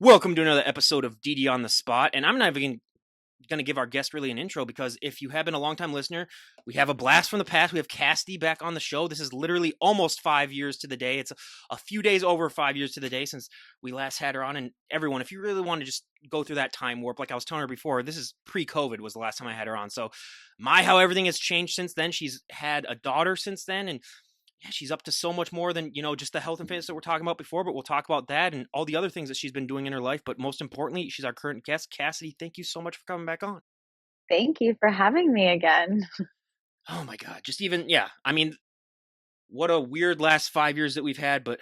Welcome to another episode of DD on the Spot. And I'm not even going to give our guest really an intro because if you have been a longtime listener, we have a blast from the past. We have Cassidy back on the show. This is literally almost 5 years to the day. It's a few days over 5 years to the day since we last had her on. And everyone, if you really want to just go through that time warp, like I was telling her before, this is pre-COVID was the last time I had her on. So how everything has changed since then. She's had a daughter since then. And yeah, she's up to so much more than, just the health and fitness that we're talking about before, but we'll talk about that and all the other things that she's been doing in her life. But most importantly, she's our current guest. Cassidy, thank you so much for coming back on. Thank you for having me again. Oh my God. Just even, yeah. I mean, what a weird last 5 years that we've had, but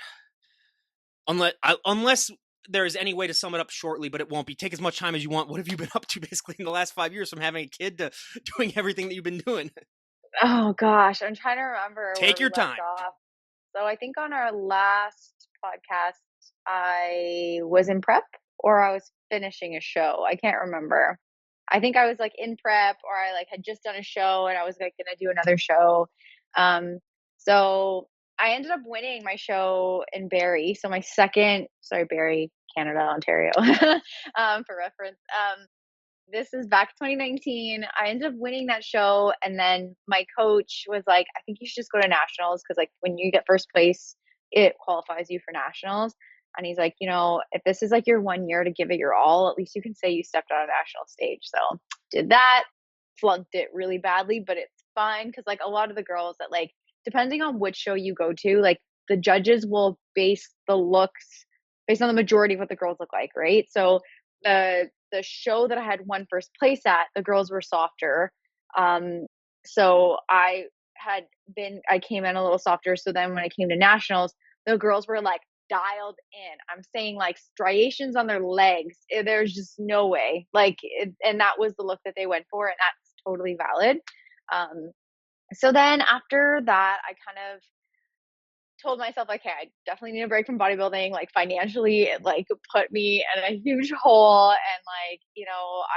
unless there is any way to sum it up shortly, but it won't be. Take as much time as you want. What have you been up to basically in the last 5 years from having a kid to doing everything that you've been doing? Oh gosh, I'm trying to remember where Take we your left time. off. So I think on our last podcast, I was in prep or I was finishing a show. I can't remember. I think I was like in prep or I like had just done a show and I was like gonna do another show. Um, so I ended up winning my show in Barrie. So my second, sorry, Barrie, Canada, Ontario, for reference. This is back 2019. I ended up winning that show, and then my coach was like, "I think you should just go to nationals because, like, when you get first place, it qualifies you for nationals." And he's like, if this is like your 1 year to give it your all, at least you can say you stepped on a national stage. So did that, flunked it really badly, but it's fine because like a lot of the girls that like, depending on which show you go to, like the judges will base the looks based on the majority of what the girls look like, right? So the show that I had won first place at, the girls were softer. Um, so I came in a little softer. So then when I came to nationals, the girls were like dialed in. I'm saying like striations on their legs. There's just no way. And that was the look that they went for, and that's totally valid. Um, so then after that, I kind of told myself like, hey, I definitely need a break from bodybuilding. Like financially, it like put me in a huge hole, and like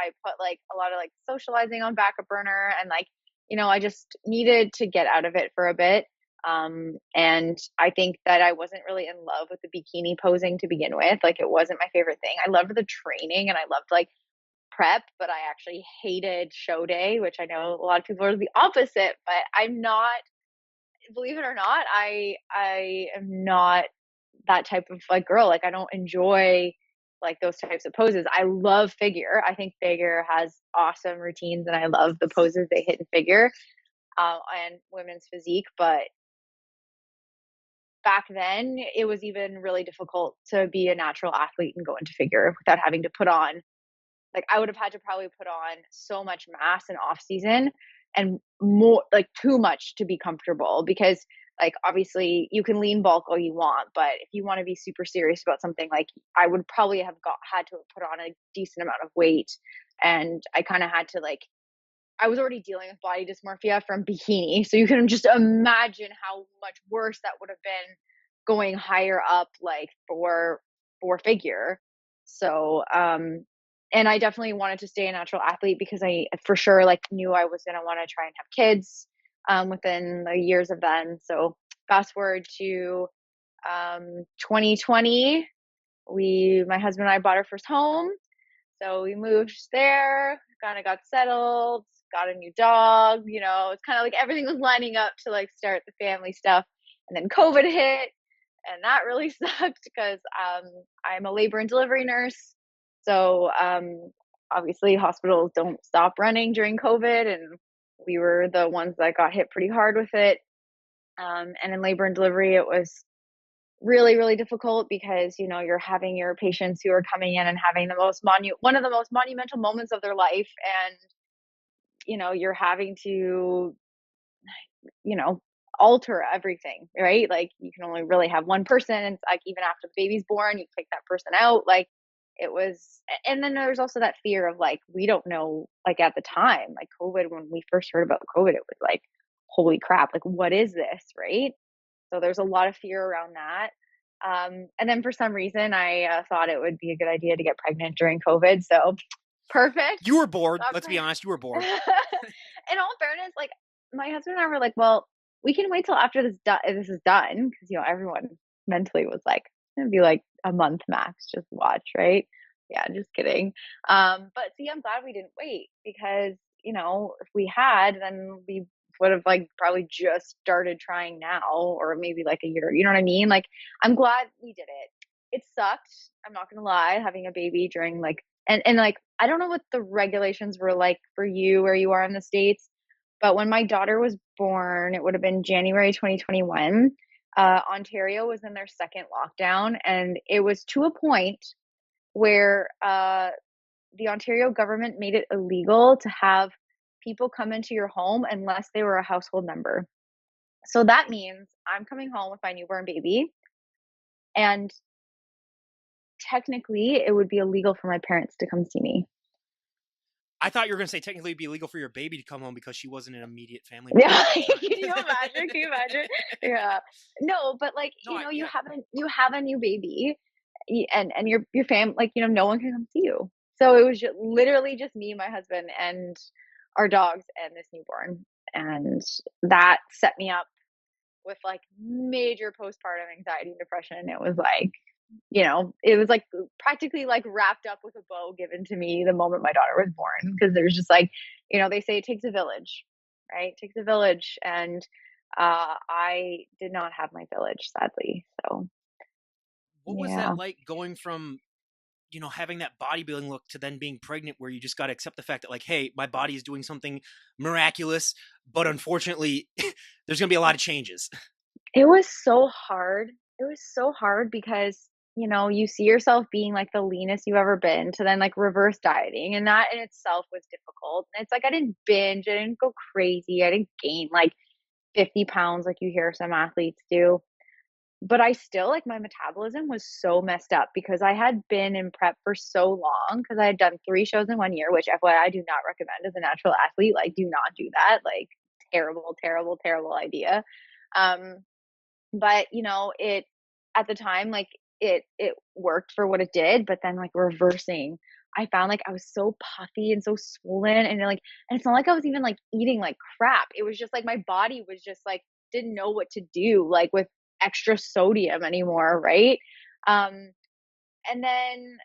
I put like a lot of like socializing on back burner, and like I just needed to get out of it for a bit. And I think that I wasn't really in love with the bikini posing to begin with. Like it wasn't my favorite thing. I loved the training and I loved like prep, but I actually hated show day, which I know a lot of people are the opposite, but I'm not, believe it or not, I am not that type of like girl. Like I don't enjoy like those types of poses. I love figure. I think figure has awesome routines and I love the poses they hit in figure and women's physique. But back then it was even really difficult to be a natural athlete and go into figure without having to put on, like I would have had to probably put on so much mass in off season and more like too much to be comfortable because like obviously you can lean bulk all you want, but if you want to be super serious about something, like I would probably have had to have put on a decent amount of weight. And I kind of had to like, I was already dealing with body dysmorphia from bikini, so you can just imagine how much worse that would have been going higher up like for figure. So and I definitely wanted to stay a natural athlete because I for sure like knew I was going to want to try and have kids within the years of then. So fast forward to 2020, my husband and I bought our first home. So we moved there, kind of got settled, got a new dog, it's kind of like everything was lining up to like start the family stuff. And then COVID hit, and that really sucked because I'm a labor and delivery nurse. So obviously hospitals don't stop running during COVID, and we were the ones that got hit pretty hard with it. And in labor and delivery, it was really, really difficult because you're having your patients who are coming in and having one of the most monumental moments of their life, and you're having to you know, alter everything, right? Like you can only really have one person. And it's like even after the baby's born, you take that person out. Like it was, and then there's also that fear of like, we don't know, like at the time, like COVID, when we first heard about COVID, it was like, holy crap, like what is this, right? So there's a lot of fear around that. And then for some reason, I thought it would be a good idea to get pregnant during COVID. So perfect. You were bored. Got Let's be pregnant. honest. You were bored. In all fairness, like my husband and I were like, well, we can wait till after this is done because everyone mentally was like, it'd be like a month max, just watch, right? Yeah, just kidding. But see, I'm glad we didn't wait because, if we had, then we would have like probably just started trying now or maybe like a year. You know what I mean? Like, I'm glad we did it. It sucked. I'm not gonna lie, having a baby during like and like I don't know what the regulations were like for you where you are in the States, but when my daughter was born, it would have been January 2021. Ontario was in their second lockdown, and it was to a point where the Ontario government made it illegal to have people come into your home unless they were a household member. So that means I'm coming home with my newborn baby, and technically it would be illegal for my parents to come see me. I thought you were going to say technically it'd be illegal for your baby to come home because she wasn't an immediate family member Yeah, at the can you time. imagine? Can you imagine? Yeah. No, but like, No, you yeah. have a new baby and your fam like, no one can come see you. So it was literally just me, my husband, and our dogs and this newborn. And that set me up with like major postpartum anxiety and depression. It was like practically like wrapped up with a bow given to me the moment my daughter was born because there's just like, they say it takes a village, right? It takes a village, and I did not have my village, sadly. So What was yeah. that like going from, having that bodybuilding look to then being pregnant where you just got to accept the fact that like, hey, my body is doing something miraculous, but unfortunately there's going to be a lot of changes. It was so hard. It was so hard because, you see yourself being like the leanest you've ever been to then like reverse dieting. And that in itself was difficult. And it's like I didn't binge, I didn't go crazy, I didn't gain like 50 pounds like you hear some athletes do. But I still like my metabolism was so messed up because I had been in prep for so long because I had done 3 shows in 1 year, which FYI I do not recommend as a natural athlete. Like, do not do that. Like, terrible, terrible, terrible idea. Um, but it at the time, like it worked for what it did, but then like reversing, I found like I was so puffy and so swollen, and it's not like I was even like eating like crap. It was just like my body was just like didn't know what to do like with extra sodium anymore, right? Um and then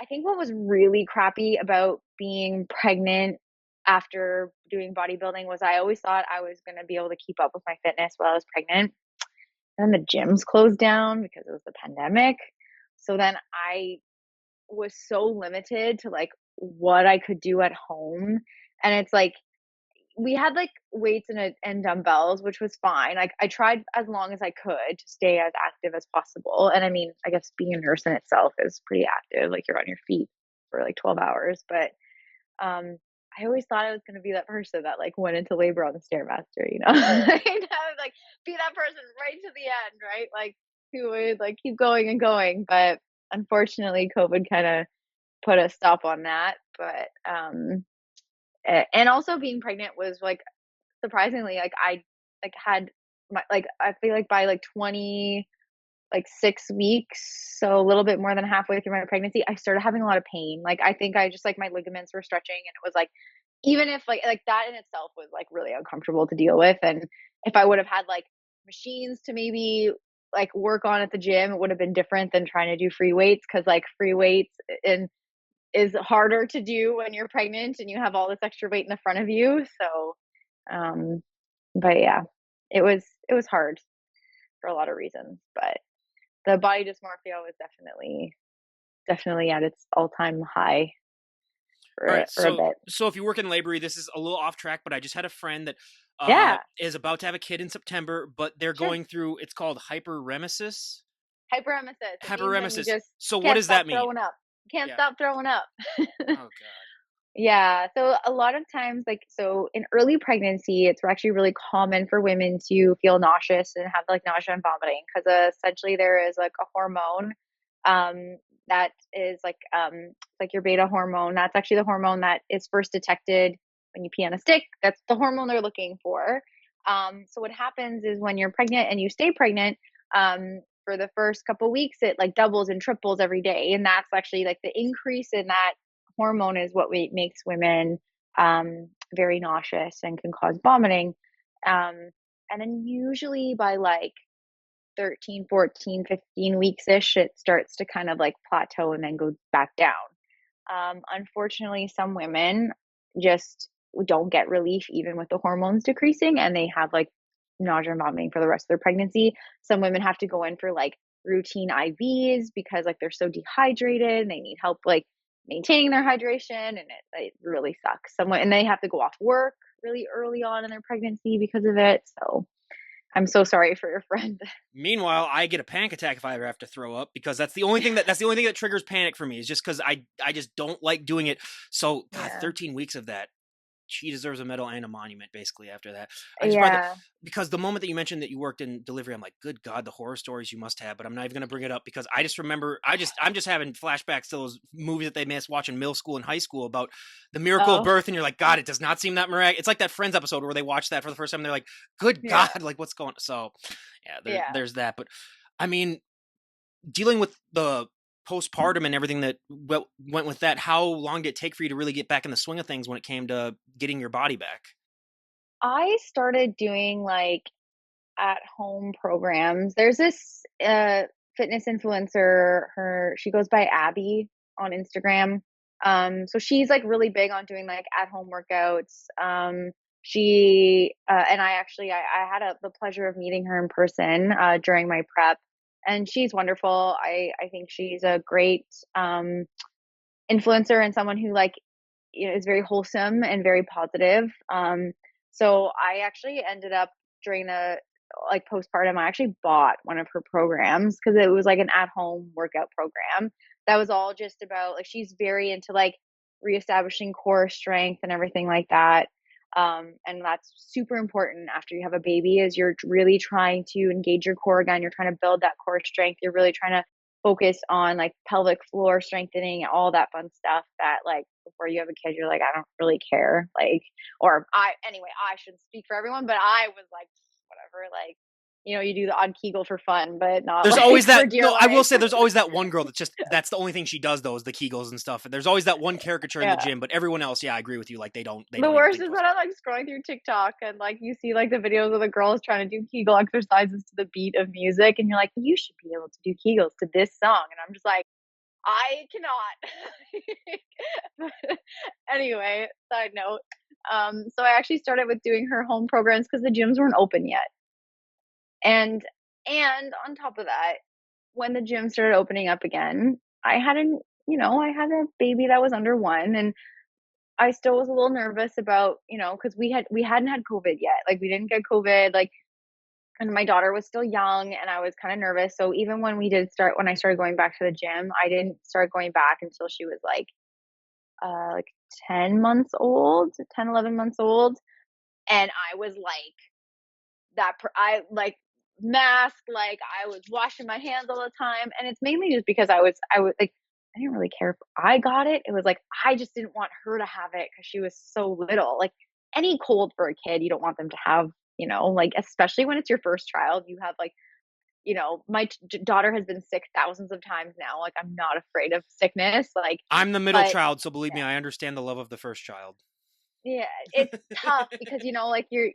I think what was really crappy about being pregnant after doing bodybuilding was I always thought I was going to be able to keep up with my fitness while I was pregnant. And the gyms closed down because it was the pandemic. So then I was so limited to like what I could do at home. And it's like we had like weights and dumbbells, which was fine. Like I tried as long as I could to stay as active as possible. And I mean, I guess being a nurse in itself is pretty active. Like you're on your feet for like 12 hours. But um, I always thought I was gonna be that person that like went into labor on the stairmaster, you know. I was like be that person right to the end, right? Like who would like keep going and going. But unfortunately, COVID kind of put a stop on that. But and also being pregnant was like surprisingly like I like had my like I feel like by like 6 weeks, so a little bit more than halfway through my pregnancy, I started having a lot of pain. Like I think I just like my ligaments were stretching, and it was like even if like that in itself was like really uncomfortable to deal with, and if I would have had like machines to maybe like work on at the gym, it would have been different than trying to do free weights because like free weights and is harder to do when you're pregnant and you have all this extra weight in the front of you. So, um, but yeah, it was hard for a lot of reasons, but the body dysmorphia was definitely at its all-time high All for right, for a so bit. if you work in labor, this is a little off track, but I just had a friend that Yeah, is about to have a kid in September, but they're sure. going through it's called hyperemesis. Hyperemesis. It means when you Hyperemesis. just So what can't does stop that mean? throwing up. Can't Yeah. stop throwing up. Oh God. Yeah. So a lot of times, like, so in early pregnancy, it's actually really common for women to feel nauseous and have like nausea and vomiting because essentially there is like a hormone that is like your beta hormone. That's actually the hormone that is first detected when you pee on a stick. That's the hormone they're looking for. So what happens is when you're pregnant and you stay pregnant, for the first couple weeks, it like doubles and triples every day, and that's actually like the increase in that hormone is what makes women very nauseous and can cause vomiting. Um, and then usually by like 13, 14, 15 weeks ish, it starts to kind of like plateau and then go back down. Unfortunately, some women just don't get relief even with the hormones decreasing, and they have like nausea and vomiting for the rest of their pregnancy. Some women have to go in for like routine IVs because like they're so dehydrated and they need help like maintaining their hydration, and it really sucks. Someone and they have to go off work really early on in their pregnancy because of it. So I'm so sorry for your friend. Meanwhile, I get a panic attack if I ever have to throw up, because that's the only thing that triggers panic for me, is just because I just don't like doing it. So God, Yeah. 13 weeks of that. She deserves a medal and a monument basically after that. I just brought that Yeah. because the moment that you mentioned that you worked in delivery, I'm like, good God, the horror stories you must have. But I'm not even going to bring it up because I just remember, I'm just having flashbacks to those movies that they missed watching middle school and high school about the miracle of Oh, birth. And you're like, God, it does not seem that miraculous. It's like that Friends episode where they watch that for the first time. And they're like, good yeah. God, like what's going on? So yeah, Yeah. there's that. But I mean, dealing with the postpartum and everything that went with that, how long did it take for you to really get back in the swing of things when it came to getting your body back? I started doing like at home programs. There's this fitness influencer, she goes by Abby on Instagram. So she's like really big on doing like at home workouts. She and I had the pleasure of meeting her in person during my prep, and she's wonderful. I think she's a great influencer and someone who like is very wholesome and very positive. So I actually ended up during the like postpartum, I actually bought one of her programs because it was like an at home workout program that was all just about like she's very into like reestablishing core strength and everything like that. And that's super important after you have a baby is you're really trying to engage your core again. You're trying to build that core strength. You're really trying to focus on like pelvic floor strengthening, all that fun stuff that like before you have a kid, you're like, I don't really care. Like, or anyway, I shouldn't speak for everyone, but I was like, whatever, like, you do the odd Kegel for fun, but not There's like always for that. dear No, I will life. say there's always that one girl that's the only thing she does though is the Kegels and stuff. And there's always that one caricature in the Yeah. gym, but everyone else, yeah, I agree with you. Like they The don't even worst think is twice that about I'm like scrolling through TikTok and like you see like the videos of the girls trying to do Kegel exercises to the beat of music, and you're like, you should be able to do Kegels to this song. And I'm just like, I cannot. Anyway, side note. So I actually started with doing her home programs because the gyms weren't open yet. And on top of that, when the gym started opening up again, I had a baby that was under 1, and I still was a little nervous about, because we hadn't had COVID yet. Like we didn't get COVID, like, and my daughter was still young and I was kind of nervous. So even when I started going back to the gym, I didn't start going back until she was like 10 months old, 10, 11 months old. And I was like I like mask, like I was washing my hands all the time. And it's mainly just because I was like, I didn't really care if I got it. It was like, I just didn't want her to have it because she was so little. Like any cold for a kid, you don't want them to have, like, especially when it's your first child, you have like, my daughter has been sick thousands of times now. Like I'm not afraid of sickness. Like, I'm the middle but child, so believe me, I understand the love of the first child. yeah, it's tough because like you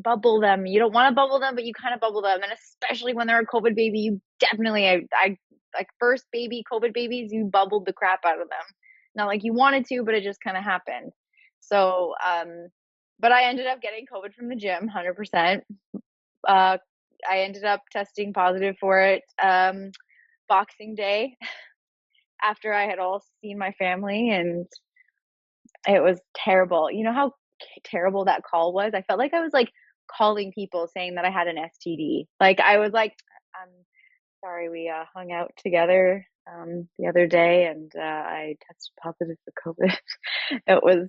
bubble them. You don't want to bubble them, but you kind of bubble them, and especially when they're a COVID baby, you definitely I like first baby COVID babies, you bubbled the crap out of them. Not like you wanted to, but it just kind of happened. So, but I ended up getting COVID from the gym, 100%. Uh, I ended up testing positive for it Boxing Day after I had all seen my family, and it was terrible. You know how terrible that call was? I felt like I was like calling people saying that I had an STD. Like I was like, I'm sorry, we hung out together the other day and I tested positive for COVID. It was,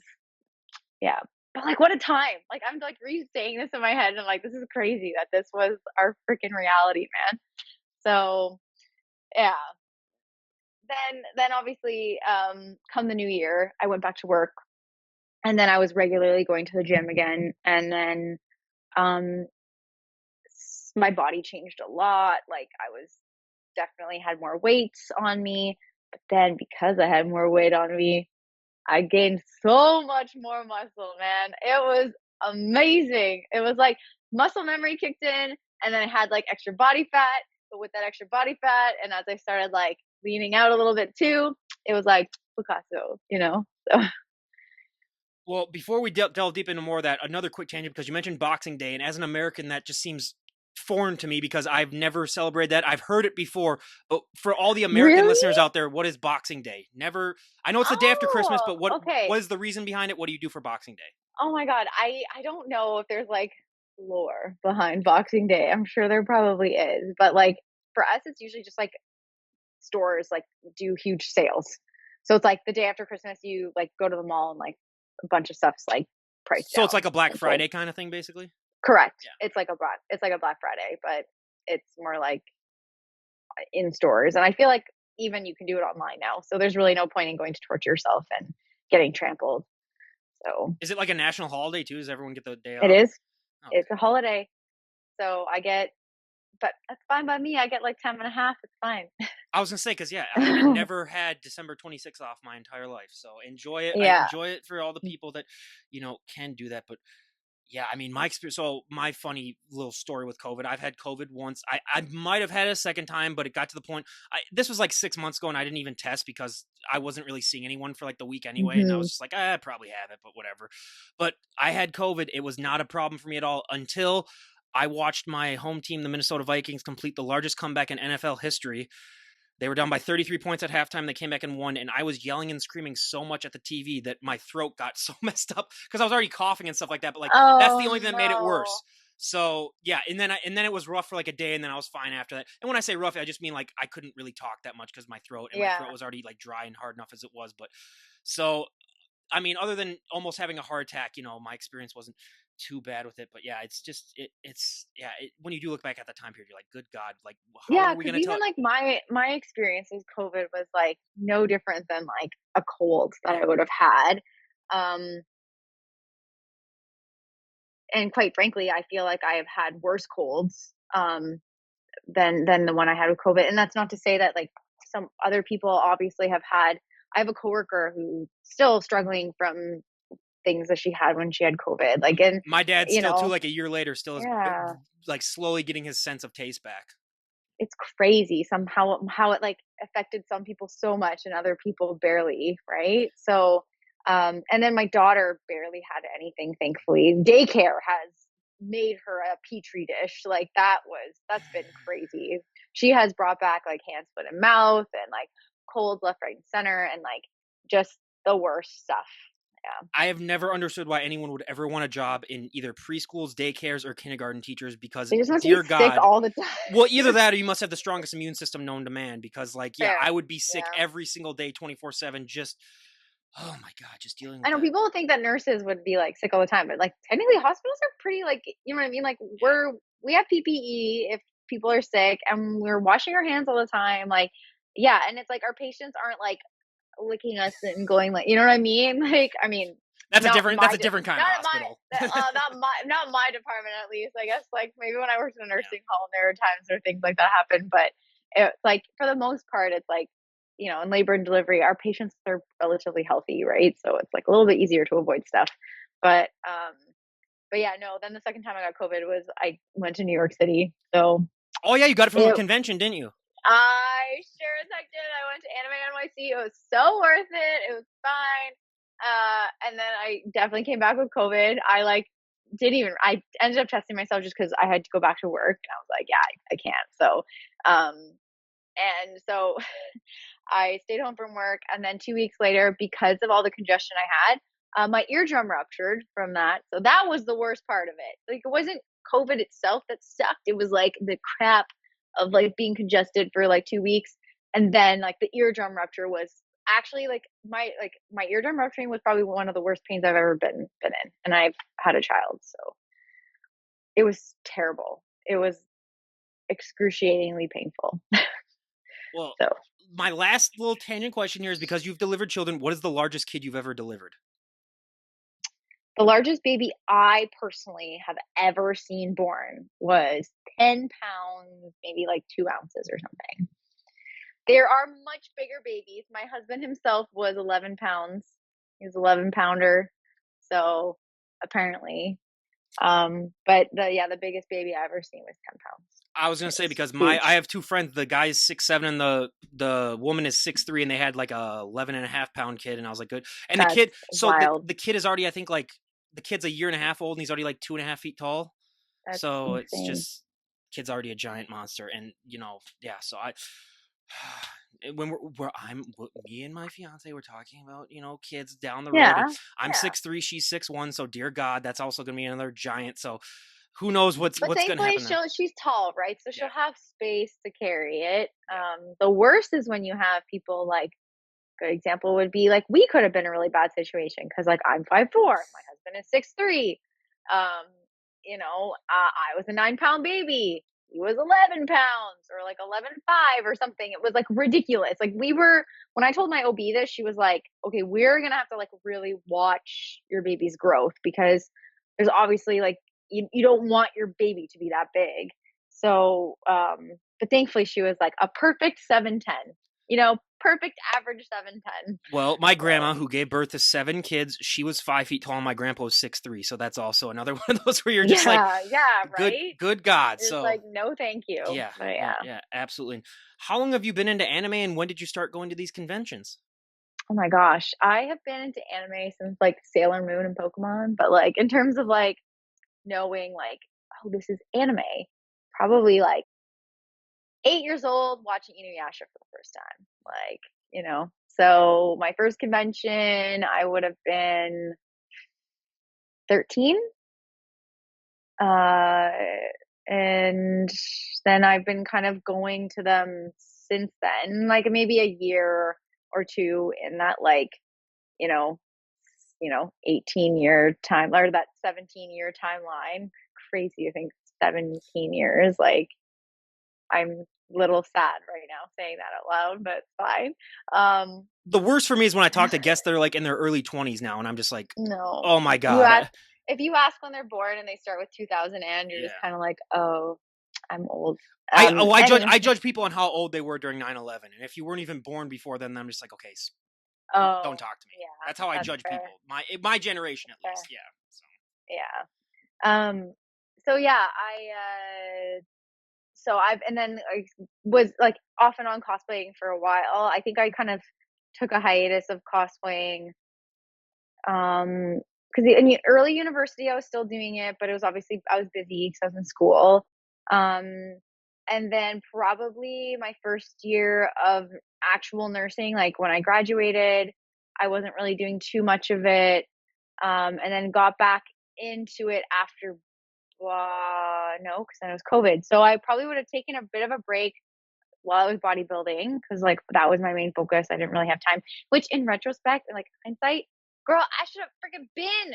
yeah. But like, what a time. Like, I'm like re-saying this in my head and I'm like, this is crazy that this was our freaking reality, man. So, yeah. Then obviously, come the new year, I went back to work, and then I was regularly going to the gym again. And then um, my body changed a lot. Like I was definitely had more weight on me. But then because I had more weight on me, I gained so much more muscle, man. It was amazing. It was like muscle memory kicked in. and then I had like extra body fat. But with that extra body fat, and as I started like leaning out a little bit too, it was like Picasso, you know. So Well, before we delve deep into more of that, another quick tangent because you mentioned Boxing Day, and as an American, that just seems foreign to me because I've never celebrated that. I've heard it before, but for all the American really, listeners out there, what is Boxing Day? Never. I know it's the day after Christmas, oh, but what okay. what is the reason behind it? What do you do for Boxing Day? Oh my God, I don't know if there's like lore behind Boxing Day. I'm sure there probably is, but like for us, it's usually just like stores like do huge sales. So it's like the day after Christmas, you like go to the mall and like a bunch of stuff's like priced So it's like down a Black essentially. Friday kind of thing, basically. Correct. Yeah. It's like a Black Friday, but it's more like in stores. And I feel like even you can do it online now. So there's really no point in going to torture yourself and getting trampled. So Is it like a national holiday too? Does everyone get the day it off? is. It's Okay. a holiday. So I get, but that's fine by me. I get like 10 and a half. It's fine. I was gonna say because yeah, I've never had December 26th off my entire life, so enjoy it. I Yeah. enjoy it for all the people that can do that, but yeah, I mean, my experience. So my funny little story with COVID. I've had COVID once. I might have had it a second time, but it got to the point. This was like 6 months ago, and I didn't even test because I wasn't really seeing anyone for like the week anyway, and I Hmm. was just like, I probably have it, but whatever. But I had COVID. It was not a problem for me at all until I watched my home team, the Minnesota Vikings, complete the largest comeback in NFL history. They were down by 33 points at halftime. They came back and won, and I was yelling and screaming so much at the TV that my throat got so messed up because I was already coughing and stuff like that. But like that's Oh the only thing that made it no. worse. So yeah, and then it was rough for like a day, and then I was fine after that. And when I say rough, I just mean like I couldn't really talk that much because my throat Yeah. was already like dry and hard enough as it was. But so I mean, other than almost having a heart attack, my experience wasn't too bad with it. But yeah, it's just when you do look back at the time period, you're like, good God, like how long Yeah, are we because gonna tell? even like my experience with COVID was like no different than like a cold that Yeah, I would have had. Um, and quite frankly, I feel like I have had worse colds than the one I had with COVID. And that's not to say that like some other people obviously have had. I have a coworker who's still struggling from things that she had when she had COVID. Like, and my dad you still too, know, like a year later, still is yeah, like slowly getting his sense of taste back. it's crazy somehow how it like affected some people so much and other people barely, right? So and then my daughter barely had anything, thankfully. Daycare has made her a petri dish. Like that's been crazy. She has brought back like hands, foot, and mouth and like colds left, right, and center and like just the worst stuff. Yeah. I have never understood why anyone would ever want a job in either preschools, daycares, or kindergarten teachers because, They just must be dear sick God, all the well, time. either that or you must have the strongest immune system known to man because, like, yeah, I Fair. would be sick Yeah. every single day, 24/7, just, oh my God, just dealing I with know that. people think that nurses would be like sick all the time, but like technically hospitals are pretty like you know what I mean? Like Yeah. we have PPE if people are sick and we're washing our hands all the time. Like yeah, and it's like our patients aren't like licking us and going like you know what I mean? Like I mean That's a different kind of not at my hospital. not my department at least. I guess like maybe when I worked in a Yeah. nursing home there were times where things like that happen, but it's like for the most part it's like in labor and delivery, our patients are relatively healthy, right? So it's like a little bit easier to avoid stuff. But but yeah, no, then the second time I got COVID was I went to New York City. So Oh, yeah, you got it from a it convention, didn't you? I sure as heck did. I went to Anime NYC. It was so worth it. It was fine. And then I definitely came back with COVID. I like didn't even I ended up testing myself just because I had to go back to work and I was like, yeah, I can't. So and so I stayed home from work, and then 2 weeks later, because of all the congestion I had, my eardrum ruptured from that. So that was the worst part of it. Like it wasn't COVID itself that sucked. It was like the crap of like being congested for like 2 weeks, and then like the eardrum rupture was actually like my eardrum rupturing was probably one of the worst pains I've ever been in, and I've had a child, so it was terrible. It was excruciatingly painful. Well, So my last little tangent question here is because you've delivered children, what is the largest kid you've ever delivered? the largest baby I personally have ever seen born was 10 pounds, maybe like 2 ounces or something. There are much bigger babies. My husband himself was 11 pounds. He was 11 pounder. So apparently. But the biggest baby I ever seen was 10 pounds. I was gonna It say was because I huge. have two friends. The guy is 6'7" and the woman is 6'3", and they had like a 11.5 pound kid, and I was like, good. And the That's kid, so wild. the kid is already, I think, like the kid's a year and a half old, and he's already like 2.5 feet tall. That's So it's insane. just kid's already a giant monster, and yeah. So I when me and my fiance were talking about kids down the road, and Yeah, I'm yeah. 6'3", she's 6'1", so dear God, that's also gonna be another giant. So who knows what's But what's gonna thankfully, happen there? she's tall, right? So Yeah, she'll have space to carry it. yeah. The worst is when you have people like, good example would be like we could have been in a really bad situation because like I'm 5'4", my husband is 6'3". Um, I was a 9 pound baby. He was 11 pounds or like 11.5 or something. It was like ridiculous. Like when I told my OB this, she was like, okay, we're gonna have to like really watch your baby's growth because there's obviously like you don't want your baby to be that big. So, but thankfully she was like a perfect 7'10", perfect average 7'10". Well, my So grandma, who gave birth to 7 kids, she was 5 feet tall, and my grandpa was 6'3". So that's also another one of those where you're just like, yeah, yeah, good, right. good God. It's So like no, thank you. yeah, But no, yeah. yeah, absolutely. How long have you been into anime, and when did you start going to these conventions? Oh my gosh, I have been into anime since like Sailor Moon and Pokemon, but like in terms of like knowing like, oh, this is anime, probably like 8 years old watching Inuyasha for the first time. Like, so my first convention, I would have been 13. Uh, and then I've been kind of going to them since then, like maybe a year or two in that, like, you know, 18-year time or that 17-year timeline. Crazy, I think 17 years. Like, I'm a little sad right now saying that out loud, but it's fine. Um, The worst for me is when I talk to guests that are like in their early 20s now, and I'm just like, no, oh my you God. ask if you ask when they're born and they start with 2000 and you're just Yeah. kind of like, oh, I'm old. I judge Anyway, I judge people on how old they were during 9/11, and if you weren't even born before then I'm just like, okay, don't oh, talk to me. yeah, That's how I that's judge fair. people. My generation at That's fair. least. Yeah. So. Yeah. So yeah, I've and then I was like off and on cosplaying for a while. I think I kind of took a hiatus of cosplaying. Because in the early university I was still doing it, but it was obviously I was busy because I was in school. Um, and then probably my first year of actual nursing, like when I graduated, I wasn't really doing too much of it. And then got back into it after no, because then it was COVID. So I probably would have taken a bit of a break while I was bodybuilding because like that was my main focus. I didn't really have time. Which in retrospect and like hindsight, girl, I should have freaking been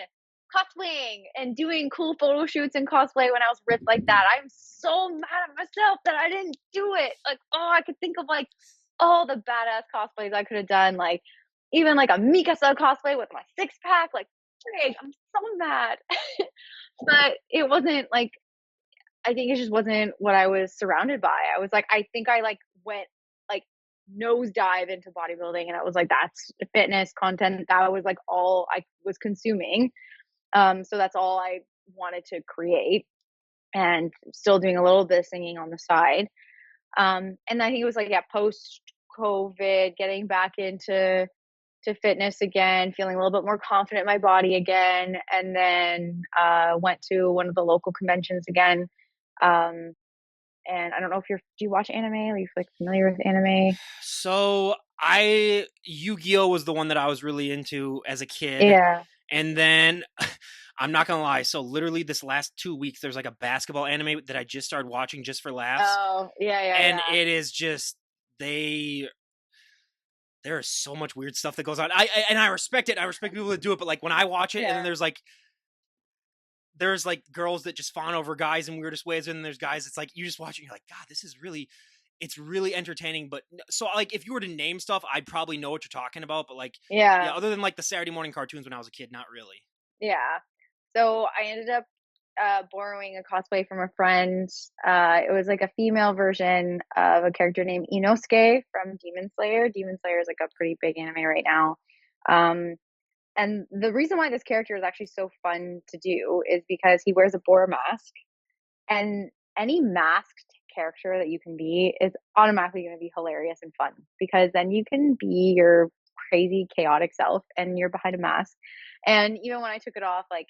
cosplaying and doing cool photo shoots and cosplay when I was ripped like that. I'm so mad at myself that I didn't do it. Like, oh, I could think of like all the badass cosplays I could have done. Like even like a Mikasa cosplay with my six pack. Like, frig, I'm so mad. But it wasn't like I think it just wasn't what I was surrounded by. I was like, I think I like went like nosedive into bodybuilding and I was like, that's fitness content. That was like all I was consuming. So that's all I wanted to create and still doing a little bit of singing on the side. And I think it was like, yeah, post COVID, getting back into fitness again, feeling a little bit more confident in my body again, and then went to one of the local conventions again. Um, and I don't know if do you watch anime? Are you like familiar with anime? So I Yu-Gi-Oh was the one that I was really into as a kid, Yeah. and then I'm not gonna lie. So literally this last 2 weeks, there's like a basketball anime that I just started watching just for laughs, Oh, yeah, yeah, and yeah. it is just they. There is so much weird stuff that goes on. And I respect it. I respect people that do it, but like when I watch it, and then Yeah. there's like girls that just fawn over guys in weirdest ways, and then there's guys. It's like you just watch it, and you're like, God, this is really it's really entertaining. But so like if you were to name stuff, I'd probably know what you're talking about. But like, yeah, Yeah. other than like the Saturday morning cartoons when I was a kid, not really. Yeah. So I ended up borrowing a cosplay from a friend. It was like a female version of a character named Inosuke from Demon Slayer. Demon Slayer is like a pretty big anime right now. Um, And the reason why this character is actually so fun to do is because he wears a boar mask, and any masked character that you can be is automatically going to be hilarious and fun, because then you can be your crazy chaotic self and you're behind a mask. And even when I took it off, like,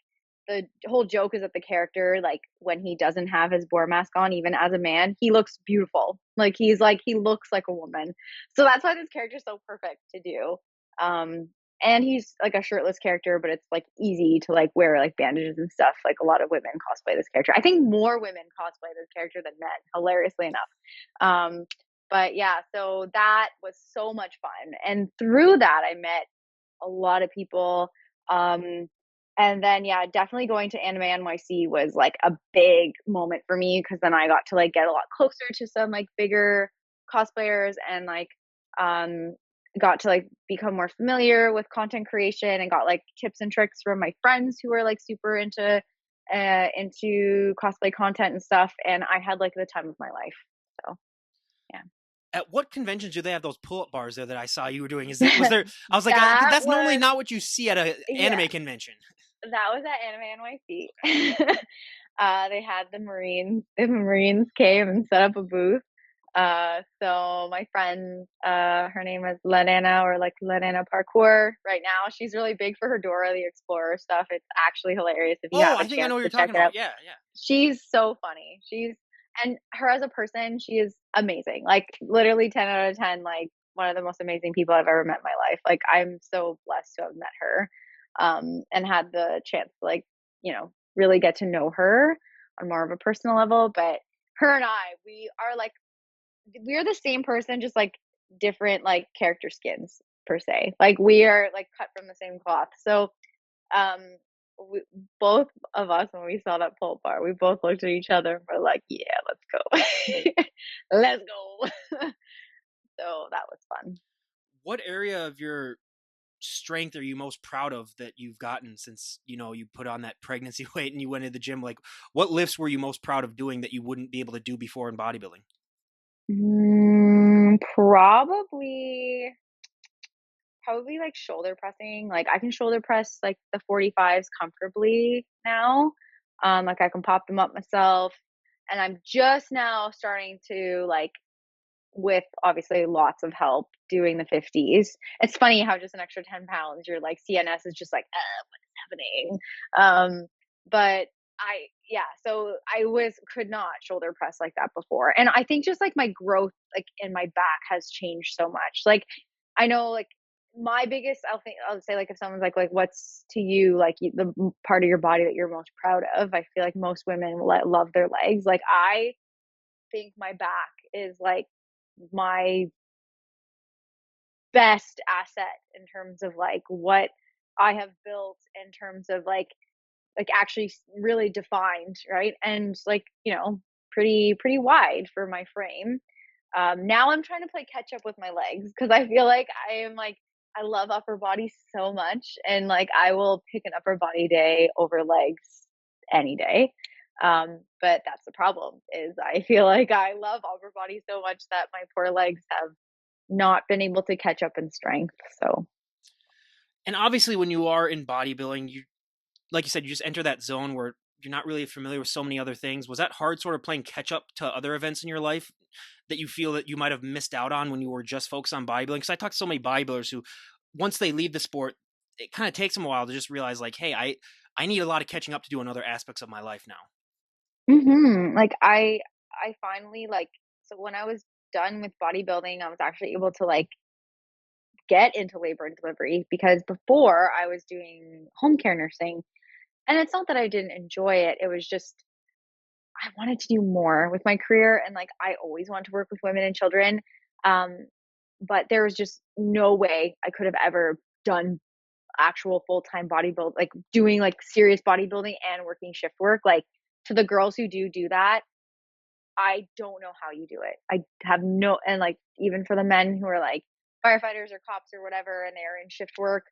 the whole joke is that the character, like, when he doesn't have his boar mask on, even as a man, he looks beautiful. Like he looks like a woman. So that's why this character is so perfect to do. Um and he's like a shirtless character, but it's like easy to like wear like bandages and stuff. Like, a lot of women cosplay this character. I think more women cosplay this character than men, hilariously enough. Um, but yeah, so that was so much fun. And through that, I met a lot of people. Um, and then, yeah, definitely going to Anime NYC was like a big moment for me, because then I got to like get a lot closer to some like bigger cosplayers, and like, um, got to like become more familiar with content creation, and got like tips and tricks from my friends who were like super into cosplay content and stuff. And I had like the time of my life. So At what conventions do they have those pull-up bars there that I saw you were doing? Is it was yeah. there? I was like, That that's normally was not what you see at a yeah, anime convention. that was at Anime NYC. They had the Marines. The Marines came and set up a booth. So my friend, her name is Lenana, or like Lenana Parkour. Right now, she's really big for her Dora the Explorer stuff. It's actually hilarious if you Oh, have a I think I know chance what you're to check talking it out. about. Yeah, yeah. She's so funny. And her as a person, she is amazing. Like, literally 10 out of 10, like, one of the most amazing people I've ever met in my life. Like, I'm so blessed to have met her, and had the chance to, like, really get to know her on more of a personal level. But her and I, we're the same person, just like different like character skins per se. Like, we are like cut from the same cloth. So, um, we, both of us, when we saw that pole bar, we both looked at each other and we're like, "Yeah, let's go, let's go." So that was fun. What area of your strength are you most proud of that you've gotten since you put on that pregnancy weight and you went to the gym? Like, what lifts were you most proud of doing that you wouldn't be able to do before in bodybuilding? Probably like shoulder pressing. Like, I can shoulder press like the 45s comfortably now. Like, I can pop them up myself. And I'm just now starting to like, with obviously lots of help, doing the 50s. It's funny how just an extra 10 pounds, your like CNS is just like, what is happening? But yeah, so I could not shoulder press like that before. And I think just like my growth, like in my back, has changed so much. Like, I know, like, my biggest, I'll say, like, if someone's like, what's to you, like, the part of your body that you're most proud of? I feel like most women love their legs. Like, I think my back is like my best asset in terms of like what I have built, in terms of like actually really defined, right? And like, pretty wide for my frame. Now I'm trying to play catch up with my legs, because I feel like I am like, I love upper body so much, and like I will pick an upper body day over legs any day. But that's the problem, is I feel like I love upper body so much that my poor legs have not been able to catch up in strength. So And obviously, when you are in bodybuilding, you like you said, you just enter that zone where you're not really familiar with so many other things. Was that hard, sort of playing catch up to other events in your life that you feel that you might have missed out on when you were just focused on bodybuilding? Because I talk to so many bodybuilders who, once they leave the sport, it kind of takes them a while to just realize, like, hey, I need a lot of catching up to do in other aspects of my life now. like I finally, like, so when I was done with bodybuilding, I was actually able to like get into labor and delivery, because before I was doing home care nursing. And it's not that I didn't enjoy it. It was just, I wanted to do more with my career, and like I always wanted to work with women and children. Um, but there was just no way I could have ever done actual full-time bodybuild, like doing like serious bodybuilding and working shift work. Like, to the girls who do that, I don't know how you do it. I have no, and like, even for the men who are like firefighters or cops or whatever, and they're in shift work,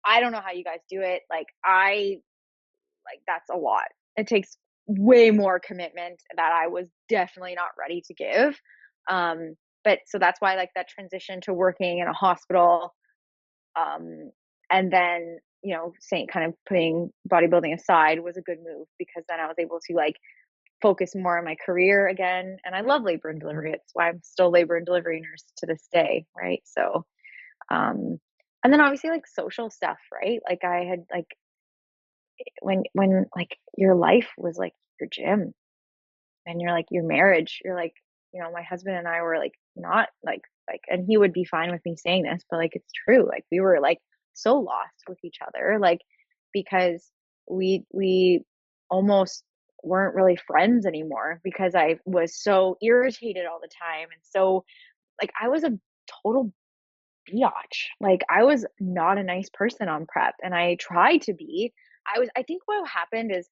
I don't know how you guys do it. Like, that's a lot. It takes way more commitment that I was definitely not ready to give. But so that's why, like, that transition to working in a hospital, um, And then, saying, kind of putting bodybuilding aside was a good move, because then I was able to like focus more on my career again. And I love labor and delivery. It's why I'm still labor and delivery nurse to this day. Right. So, um, and then obviously like social stuff, right? Like I had like, when like your life was like your gym, and you're like your marriage, you're like, my husband and I were like not like, and he would be fine with me saying this, but like it's true. Like we were like so lost with each other, like because we almost weren't really friends anymore, because I was so irritated all the time. And so like I was a total biatch. Like I was not a nice person on prep, and I tried to be. I think what happened is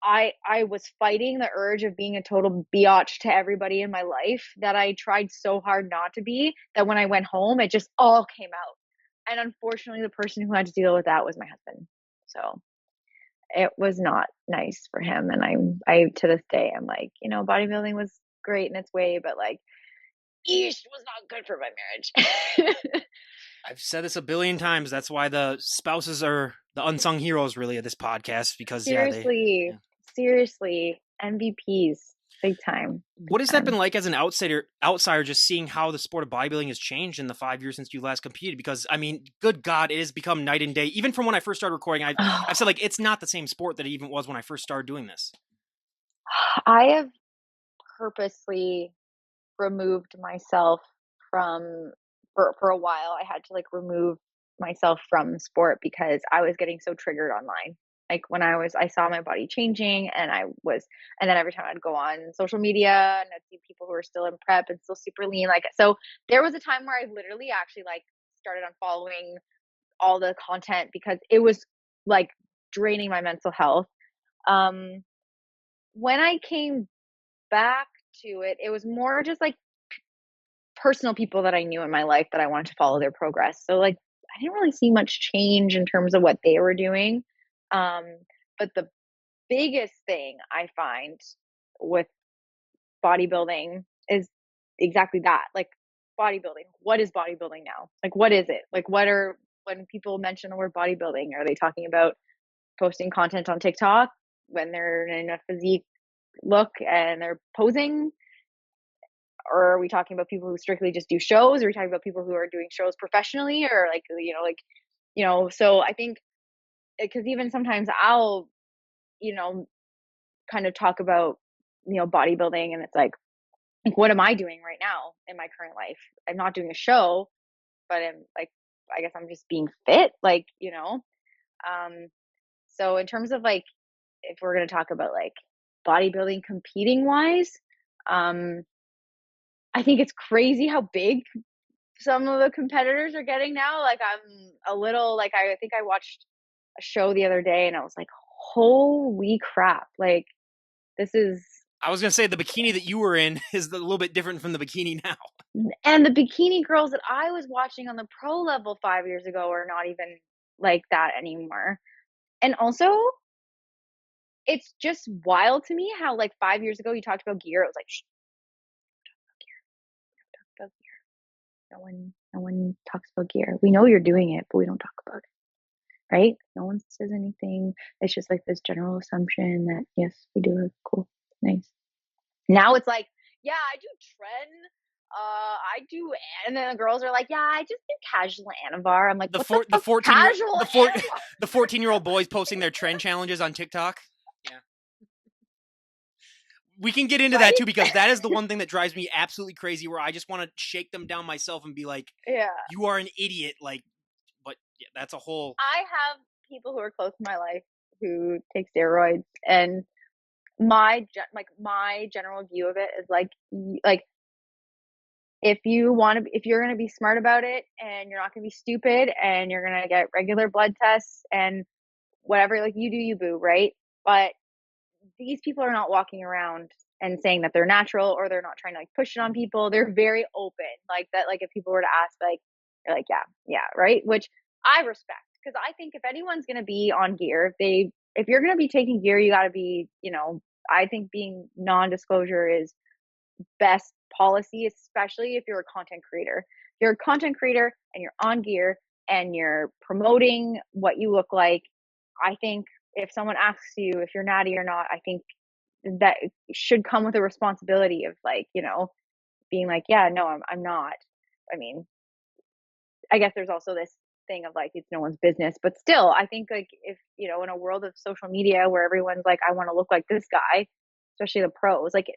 I was fighting the urge of being a total biatch to everybody in my life, that I tried so hard not to be, that when I went home, it just all came out. And unfortunately, the person who had to deal with that was my husband. So it was not nice for him. And I to this day, I'm like, bodybuilding was great in its way, but like, yeesh, was not good for my marriage. I've said this a billion times. That's why the spouses are the unsung heroes, really, of this podcast. Because Seriously, seriously, MVPs, big time, big What has that been time. like as an outsider, just seeing how the sport of bodybuilding has changed in the 5 years since you last competed? Because I mean, good God, it has become night and day. Even from when I first started recording, I've said like it's not the same sport that it even was when I first started doing this. I have purposely removed myself from for a while. I had to like remove myself from the sport, because I was getting so triggered online. Like when I saw my body changing, and then every time I'd go on social media and I'd see people who were still in prep and still super lean. Like, so there was a time where I literally actually like started unfollowing all the content, because it was like draining my mental health. Um, when I came back to it, it was more just like personal people that I knew in my life that I wanted to follow their progress. So like I didn't really see much change in terms of what they were doing. Um, but the biggest thing I find with bodybuilding is exactly that. Like bodybuilding. What is bodybuilding now? Like what is it? Like when people mention the word bodybuilding, are they talking about posting content on TikTok when they're in a physique look and they're posing? Or are we talking about people who strictly just do shows? Or are we talking about people who are doing shows professionally? Or so I think, because even sometimes I'll, you know, kind of talk about, bodybuilding, and it's like, what am I doing right now in my current life? I'm not doing a show, but I'm like, I guess I'm just being fit, um, so in terms of like, if we're going to talk about like bodybuilding competing wise, um, I think it's crazy how big some of the competitors are getting now. Like I'm a little like, I think I watched a show the other day and I was like, holy crap. Like this is, I was gonna say the bikini that you were in is a little bit different from the bikini now. and the bikini girls that I was watching on the pro level 5 years ago are not even like that anymore. And also, it's just wild to me how like 5 years ago you talked about gear. It was like, shh, don't talk about gear. No one talks about gear. We know you're doing it, but we don't talk about it. Right? No one says anything. It's just like this general assumption that yes, we do it. Cool, nice. Now it's like, yeah, I do trend. I do, and then the girls are like, yeah, I just do casual Anavar. I'm like, The what the four the fuck, 14 year casual the four Anavar? the 14-year-old boys posting their trend challenges on TikTok. Yeah. We can get into that too, Right? because that is the one thing that drives me absolutely crazy, where I just want to shake them down myself and be like, Yeah. you are an idiot. Like, but yeah, that's a whole. I have people who are close to my life who take steroids, and my general view of it is like if you're going to be smart about it, and you're not going to be stupid, and you're going to get regular blood tests and whatever, like you do you, boo, right? But these people are not walking around and saying that they're natural, or they're not trying to like push it on people. They're very open, like that. Like if people were to ask, like they're like, yeah, yeah, right, which I respect, because I think if anyone's going to be on gear, if you're going to be taking gear, you got to be, I think being non-disclosure is best policy, especially if you're a content creator. If you're a content creator and you're on gear and you're promoting what you look like, I think if someone asks you if you're natty or not, I think that should come with a responsibility of like, being like, yeah, no, I'm not. I mean, I guess there's also this thing of like it's no one's business, but still, I think like if in a world of social media where everyone's like, I want to look like this guy, especially the pros, like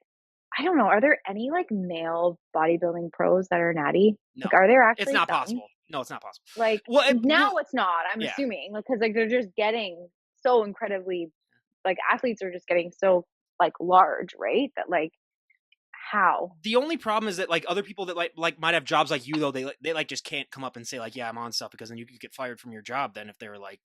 I don't know, are there any like male bodybuilding pros that are natty? No, Like, are there it's actually not some? possible. No, it's not possible. Like Well, now it's not. I'm yeah. assuming because like they're just getting so incredibly like athletes are just getting so like large, right? That like how? The only problem is that like other people that like might have jobs like you though they like just can't come up and say like yeah I'm on stuff because then you could get fired from your job then if they were like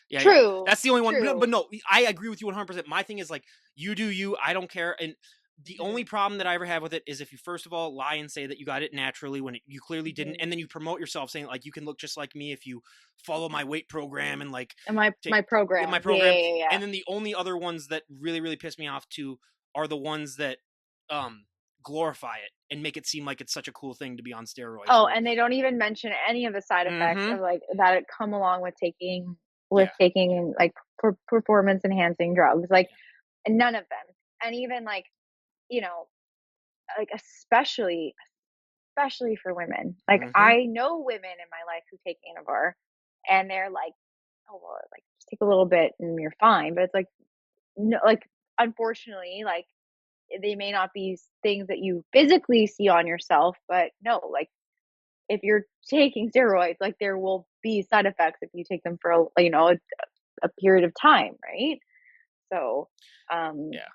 yeah True, that's the only one true. but no I agree with you 100%. My thing is like you do you, I don't care. And the only Mhm, problem that I ever have with it is if you first of all lie and say that you got it naturally when you clearly didn't, mhm. and then you promote yourself saying like you can look just like me if you follow my weight program and like And my take my my program. Yeah, program. yeah, yeah. And then the only other ones that really piss me off too are the ones that um glorify it and make it seem like it's such a cool thing to be on steroids Oh, where and they don't even mention any of the side effects mm-hmm of like that come along with taking yeah like performance enhancing drugs. Like none of them. And even like, you know, like especially for women. Like mm-hmm I know women in my life who take Anavar and they're like, oh well, like just take a little bit and you're fine. But it's like no, like unfortunately, like they may not be things that you physically see on yourself, but no, like if you're taking steroids, like there will be side effects if you take them for a period of time, right? So, um, yeah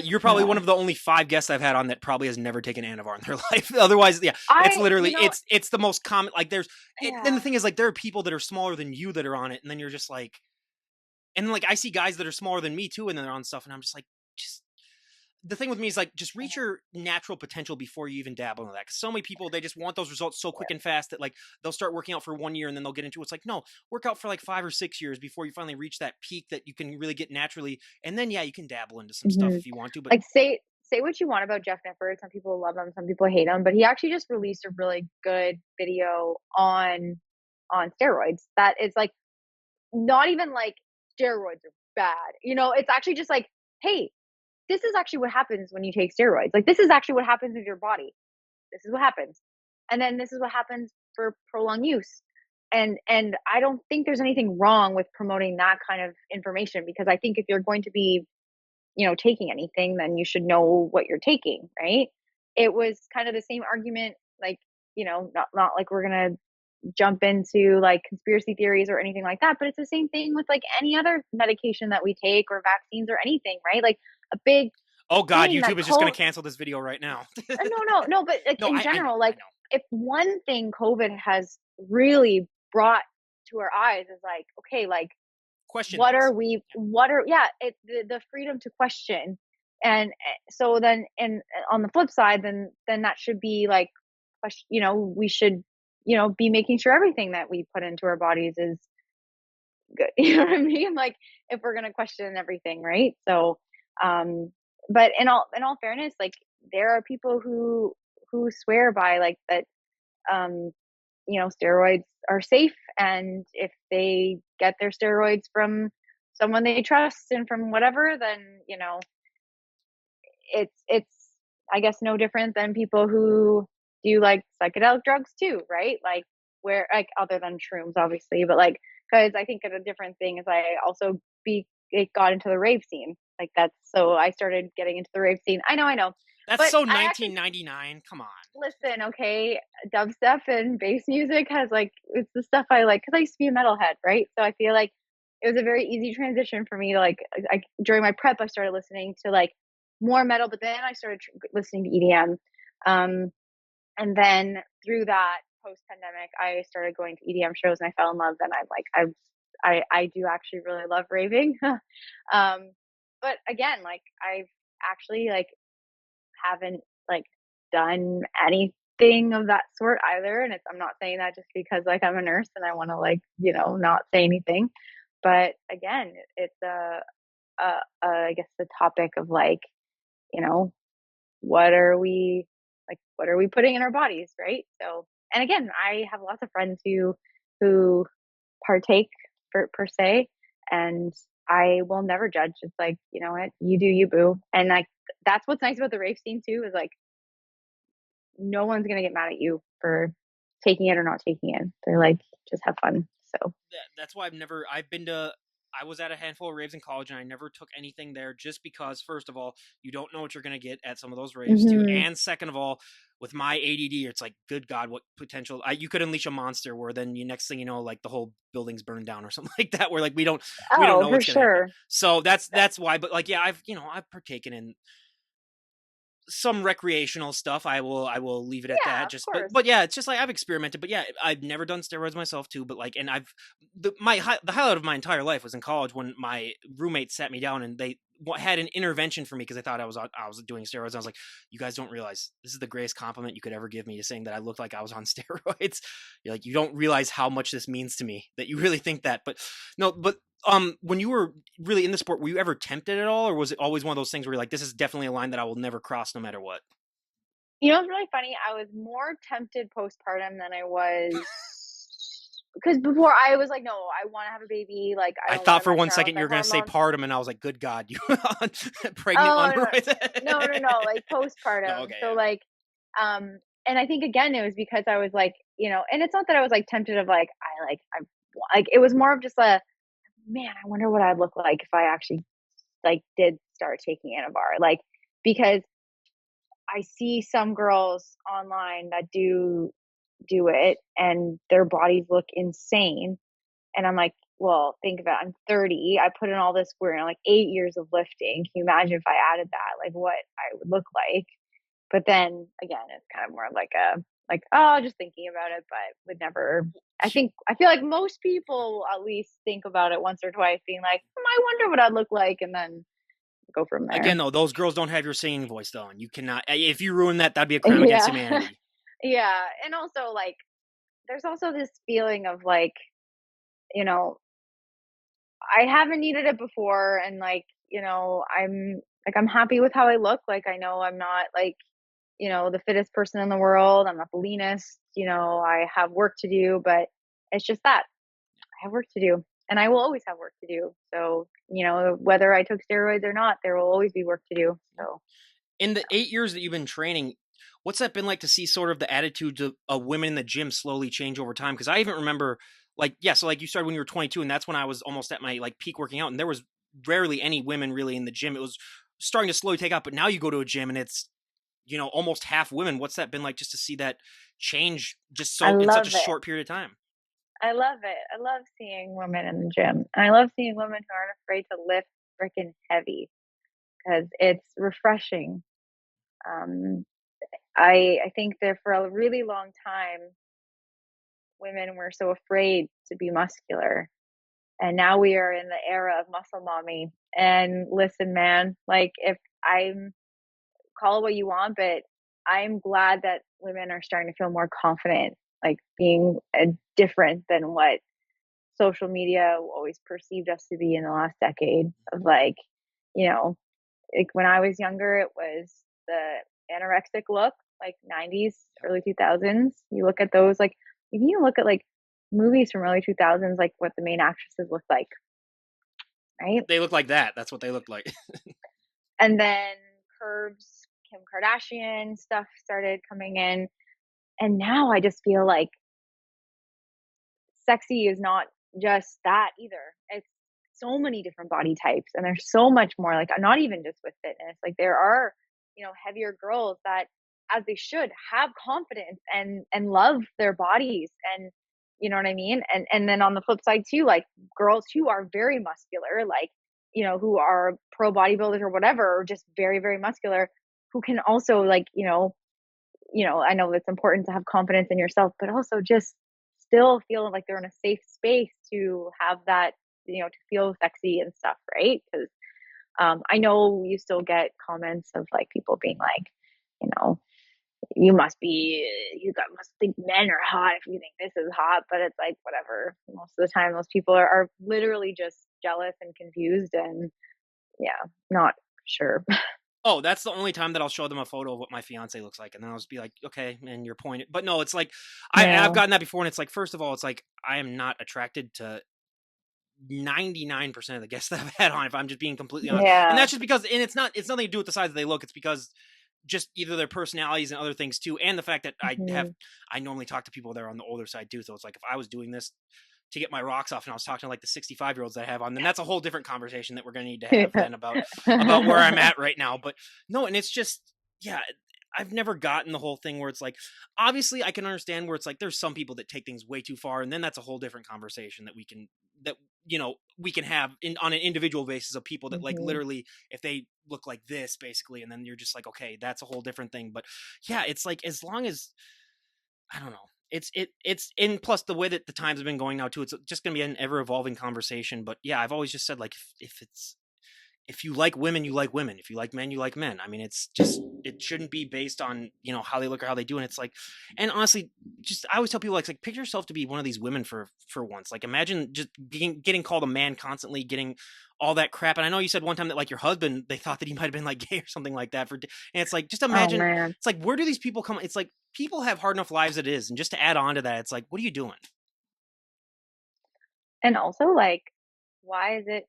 you're probably one yeah, of the only 5 guests I've had on that probably has never taken Anavar in their life. Otherwise, yeah, it's I, literally it's the most common. Like there's then the yeah, thing is like there are people that are smaller than you that are on it, and then you're just like, and like I see guys that are smaller than me too, and they're on stuff, and I'm just like, just the thing with me is like just reach yeah, your natural potential before you even dabble into that. Because so many people they just want those results so quick and fast that like they'll start working out for 1 year and then they'll get into it. It's like no, work out for like 5 or 6 years before you finally reach that peak that you can really get naturally, and then yeah, you can dabble into some stuff hmm if you want to. But like say what you want about Jeff Nippard. Some people love him, some people hate him, but he actually just released a really good video on steroids. That is like not even like steroids are bad. It's actually just like, hey, this is actually what happens when you take steroids. Like this is actually what happens with your body. This is what happens. And then this is what happens for prolonged use. And I don't think there's anything wrong with promoting that kind of information because I think if you're going to be, taking anything, then you should know what you're taking, right? It was kind of the same argument, like, not like we're gonna jump into like conspiracy theories or anything like that, but it's the same thing with like any other medication that we take or vaccines or anything, right? Like a big oh god, thing that YouTube is just going to cancel this video right now. no, but like No, in I know, general, I like know. if one thing COVID has really brought to our eyes is like, okay, like Question things. yeah, the freedom to question. And so then, and on the flip side, then that should be like, we should, be making sure everything that we put into our bodies is good. You know what I mean? Like if we're gonna question everything, right? So, but in all fairness, like there are people who swear by like that, um, steroids are safe, and if they get their steroids from someone they trust and from whatever, then it's I guess no different than people who do like psychedelic drugs too, right? Like where like other than shrooms, obviously, but like because I think a different thing is I also be it got into the rave scene. Like that's so I started getting into the rave scene. I know, That's but so I actually 1999. Come on. listen. Okay, dubstep and bass music has like it's the stuff I like because I used to be a metalhead, right? So I feel like it was a very easy transition for me to like during my prep I started listening to like more metal, but then I started listening to EDM. Um, and then through that post pandemic, I started going to EDM shows and I fell in love. And I'm like, I do actually really love raving. But again, like I've actually like haven't like done anything of that sort either. And I'm not saying that just because like I'm a nurse and I want to like, not say anything. But again, it's I guess the topic of like, you know, what are we what are we putting in our bodies, right? So, and again, I have lots of friends who partake per se, and I will never judge. It's like, you know what, you do you, boo. And like that's what's nice about the rave scene too, is like no one's gonna get mad at you for taking it or not taking it. They're like, just have fun. So That's why I've been to, I was at a handful of raves in college and I never took anything there just because, first of all, you don't know what you're going to get at some of those raves too. mhm. And second of all, with my ADD, it's like, good God, what potential, you could unleash a monster where then you, next thing you know, like the whole building's burned down or something like that, where like, we don't Oh, know for what's going to happen. sure. So that's why, but like, yeah, I've partaken in some recreational stuff. I will leave it at Yeah, that. of Just course. but yeah, it's just like I've experimented. But yeah, I've never done steroids myself too. But like, and the highlight of my entire life was in college when my roommate sat me down and they had an intervention for me because they thought I was doing steroids. I was like, you guys don't realize this is the greatest compliment you could ever give me, is saying that I looked like I was on steroids. You're like, you don't realize how much this means to me that you really think that. But no, but when you were really in the sport, were you ever tempted at all, or was it always one of those things where you're like, this is definitely a line that I will never cross no matter what? You know, it's really funny. I was more tempted postpartum than I was because before I was like, no, I want to have a baby. Like, I I don't want thought to for mess one around with second you my were gonna say hormones. partum, and I was like, good God, you pregnant Oh on the right? no, like No, postpartum. okay, So yeah. like, and I think again it was because I was like, you know, and it's not that I was like tempted of like I like it was more of just a man. I wonder what I'd look like if I actually like did start taking Anavar. Like because I see some girls online that do it and their bodies look insane. And I'm like, well, think about it. I'm 30. I put in all this work, like 8 years of lifting. Can you imagine if I added that, like what I would look like? But then again, it's kind of more like like, oh, just thinking about it, but would never. I feel like most people at least think about it once or twice, being like, I wonder what I'd look like, and then go from Again, there. though, those girls don't have your singing voice, though, and you cannot. If you ruin that, that'd be a crime against Yeah. humanity. Yeah. And also like there's also this feeling of like, you know, I haven't needed it before and like, you know, I'm happy with how I look. Like I know I'm not like, you know, the fittest person in the world. I'm not the leanest, you know, I have work to do, but it's just that I have work to do and I will always have work to do. So, you know, whether I took steroids or not, there will always be work to do. So, In the 8 years that you've been training, what's that been like to see sort of the attitudes of women in the gym slowly change over time? Because I even remember, like, yeah, so like you started when you were 22, and that's when I was almost at my like peak working out, and there was rarely any women really in the gym. It was starting to slowly take out, but now you go to a gym and it's almost half women. What's that been like just to see that change just I so in such a love it. short period of time? I love it. I love seeing women in the gym. And I love seeing women who aren't afraid to lift freaking heavy because it's refreshing. Um, I think that for a really long time, women were so afraid to be muscular. And now we are in the era of muscle mommy. And listen, man, like if I'm call it what you want, but I'm glad that women are starting to feel more confident, like being different than what social media always perceived us to be in the last decade of like, you know, like when I was younger, it was the anorexic look, like 90s, early 2000s. You look at those, like, even you look at like movies from early 2000s, like what the main actresses look like, right? They look like that. That's what they look like. And then Curves, Kim Kardashian stuff started coming in. And now I just feel like sexy is not just that either. It's so many different body types, and there's so much more. Like, not even just with fitness. Like, there are, you know, heavier girls that, as they should, have confidence and love their bodies, and you know what I mean. And then on the flip side too, like girls who are very muscular, like you know, who are pro bodybuilders or whatever, or just very very muscular, who can also like I know it's important to have confidence in yourself, but also just still feel like they're in a safe space to have that, you know, to feel sexy and stuff, right? Because I know you still get comments of like people being like, you know, you got must think men are hot if you think this is hot, but it's like whatever. Most of the time, those people are literally just jealous and confused, and yeah, not sure. Oh, that's the only time that I'll show them a photo of what my fiance looks like, and then I'll just be like, "Okay," and you're pointing. But no, it's like I've Yeah. gotten that before, and it's like, first of all, it's like I am not attracted to 99% of the guests that I've had on, if I'm just being completely honest. And Yeah. that's just because, and it's nothing to do with the size that they look. It's because just either their personalities and other things too, and the fact that Hmm. I normally talk to people that are on the older side too. So it's like if I was doing this to get my rocks off and I was talking to like the 65-year-olds that I have on, then that's a whole different conversation that we're going to need to have Yeah. then about where I'm at right now. But no, and it's just, yeah, I've never gotten the whole thing where it's like, obviously I can understand where it's like there's some people that take things way too far, and then that's a whole different conversation that that we can have on an individual basis of people that like Hmm. literally if they look like this basically, and then you're just like, okay, that's a whole different thing. But yeah, it's like as long as, I don't know. It's and plus the way that the times have been going now too, it's just gonna be an ever evolving conversation. But yeah, I've always just said like if you like women, you like women. If you like men, you like men. I mean, it's just it shouldn't be based on how they look or how they do. And it's like, and honestly, just I always tell people like picture yourself to be one of these women for once. Like imagine just getting called a man constantly, getting all that crap. And I know you said one time that like your husband, they thought that he might have been like gay or something like that. And it's like just Oh imagine. man. It's like where do these people come? It's like people have hard enough lives as it is, and just to add on to that, it's like what are you doing? And also, like, why is it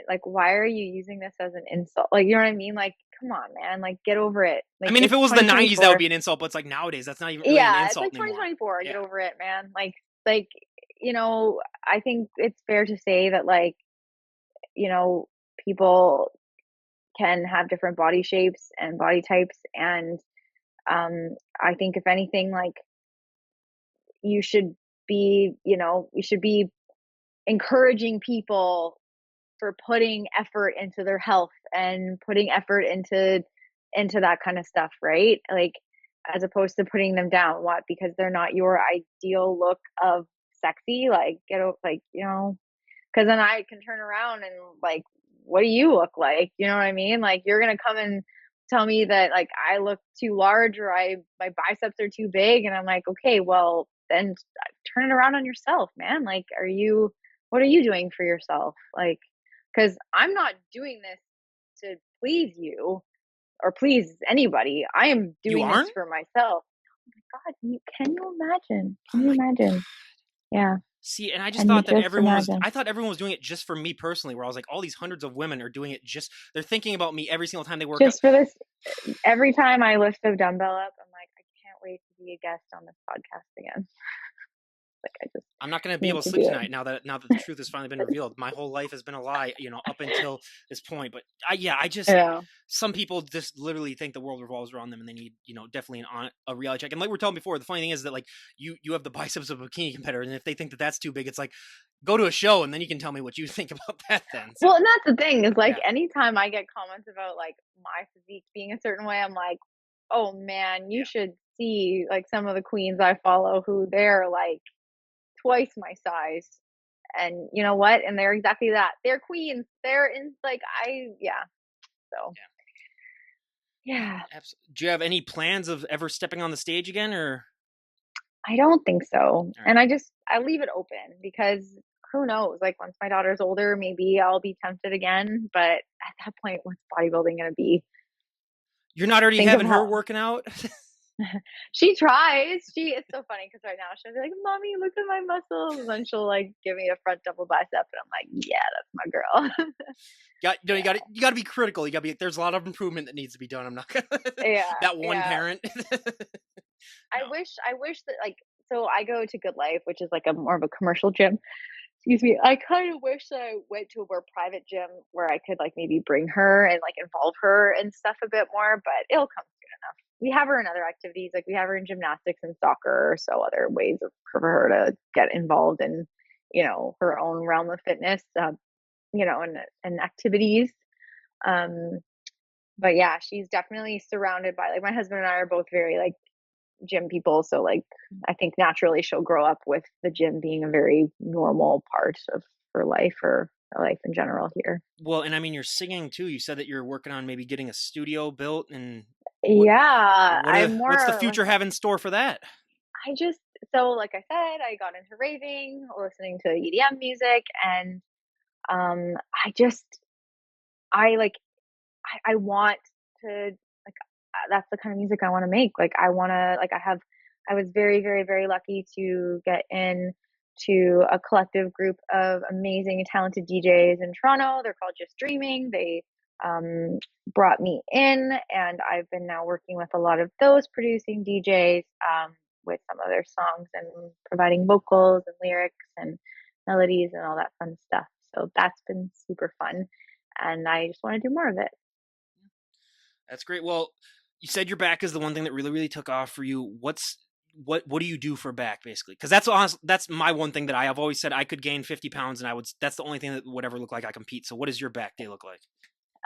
like, why are you using this as an insult? Like, you know what I mean? Like, come on, man. Like, get over it. I Like, mean, if it it's was the '90s, that would 2024. be an insult. But it's like nowadays, that's not even really an Yeah, it's insult like anymore. 2024. Get Yeah. over it, man. Like, I think it's fair to say that, like, you know, people can have different body shapes and body types. And I think, if anything, like, you should you should be encouraging people for putting effort into their health and putting effort into that kind of stuff, right? Like, as opposed to putting them down. What? Because they're not your ideal look of sexy? Like, get over, like, because then I can turn around and, like, what do you look like? You know what I mean? Like, you're gonna come and tell me that, like, I look too large, or I my biceps are too big, and I'm like, okay, well then turn it around on yourself, man. Like, what are you doing for yourself? Like, because I'm not doing this to please you or please anybody. I am You doing this aren't? for myself. Oh my God, can you imagine? Oh Can you my. imagine? Yeah. See, and I just Can you thought that just imagine? I thought everyone was doing it just for me personally, where I was like, all these hundreds of women are doing it just, they're thinking about me every single time they work out. Just for this, every time I lift a dumbbell up, I'm like, I can't wait to be a guest on this podcast again. Like, I just I'm not going to be need able to to sleep do tonight now that the truth has finally been revealed. My whole life has been a lie, up until this point. But I it. just, Yeah. some people just literally think the world revolves around them, and they need, definitely a reality check. And like we were telling before, the funny thing is that like you have the biceps of a bikini competitor, and if they think that that's too big, it's like go to a show, and then you can tell me what you think about that. Then, so Well, and that's the thing, is like, yeah, anytime I get comments about, like, my physique being a certain way, I'm like, oh man, you yeah. should see, like, some of the queens I follow, who they're like twice my size. And you know what? And they're exactly that. They're queens. They're in, like, yeah. So Yeah, yeah, absolutely. Do you have any plans of ever stepping on the stage again, or I don't think so. all right? And I leave it open, because who knows? Like, once my daughter's older, maybe I'll be tempted again. But at that point, what's bodybuilding gonna be? You're not already Think of having her how working out? she tries. It's so funny, because right now she'll be like, "Mommy, look at my muscles," and then she'll, like, give me a front double bicep, and I'm like, "Yeah, that's my girl." Yeah, You got to be critical. You got to be. There's a lot of improvement that needs to be done. I'm not gonna yeah, that one yeah. parent. No, I wish that, like, so I go to Good Life, which is like a more of a commercial gym. Excuse me. I kind of wish that I went to a more private gym where I could, like, maybe bring her and, like, involve her and stuff a bit more, but it'll come soon enough. We have her in other activities, like we have her in gymnastics and soccer, so other ways for her to get involved in, her own realm of fitness, and activities. Um, but yeah, she's definitely surrounded by, like, my husband and I are both very, like, gym people, so, like, I think naturally she'll grow up with the gym being a very normal part of her life in general here. well, and I mean, you're singing too. You said that you're working on maybe getting a studio built, and what Yeah, I'm what's the more like, future have in store for that? I just so, like I said, I got into raving, listening to EDM music, and I just I like I want to like that's the kind of music I want to make. Like I want to like I was very very lucky to get in to a collective group of amazing and talented DJs in Toronto. They're called Just Dreaming. They um, brought me in, and I've been now working with a lot of those producing DJs with some of their songs and providing vocals and lyrics and melodies and all that fun stuff. So that's been super fun, and I just want to do more of it. That's great. Well, you said your back is the one thing that really took off for you. What do you do for back basically? Because that's my one thing that I have always said I could gain 50 pounds and I would. That's the only thing that would ever look like I compete. So what does your back day look like?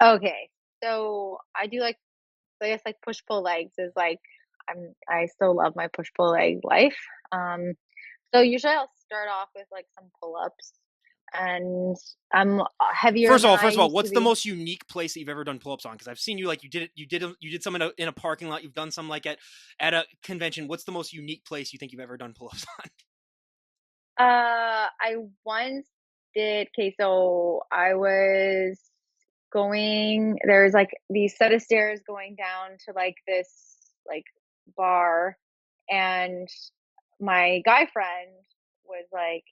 Okay, so I do like I guess like push pull legs is like I still love my push pull leg life. Um, so usually I'll start off with like some pull ups, and I'm heavier than I First of all, used to what's the be. most unique place that you've ever done pull-ups on? Because I've seen you like you did some in a parking lot. You've done some like at a convention. What's the most unique place you think you've ever done pull-ups on? I once did. Okay, so I was going. There's like these set of stairs going down to like this like bar, and my guy friend was like,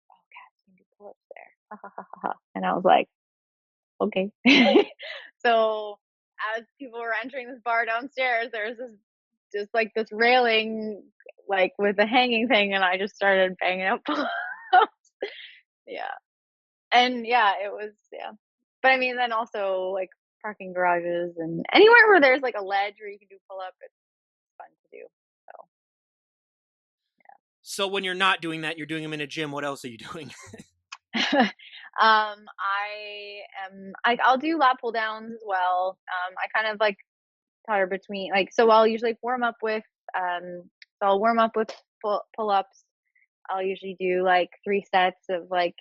"Oh, Cass, you can do pull-ups there." Ha, ha, ha, ha, ha. And I was like, "Okay." So as people were entering this bar downstairs, there's this just like this railing like with a hanging thing, and I just started banging out pull-ups. Yeah. And yeah, it was yeah. But I mean then also like parking garages and anywhere where there's like a ledge where you can do pull up, it's fun to do. So So when you're not doing that, you're doing them in a gym. What else are you doing? I'll do lat pull downs as well. I kind of like totter between like so I'll usually warm up with so I'll warm up with pull ups. I'll usually do like 3 sets of like,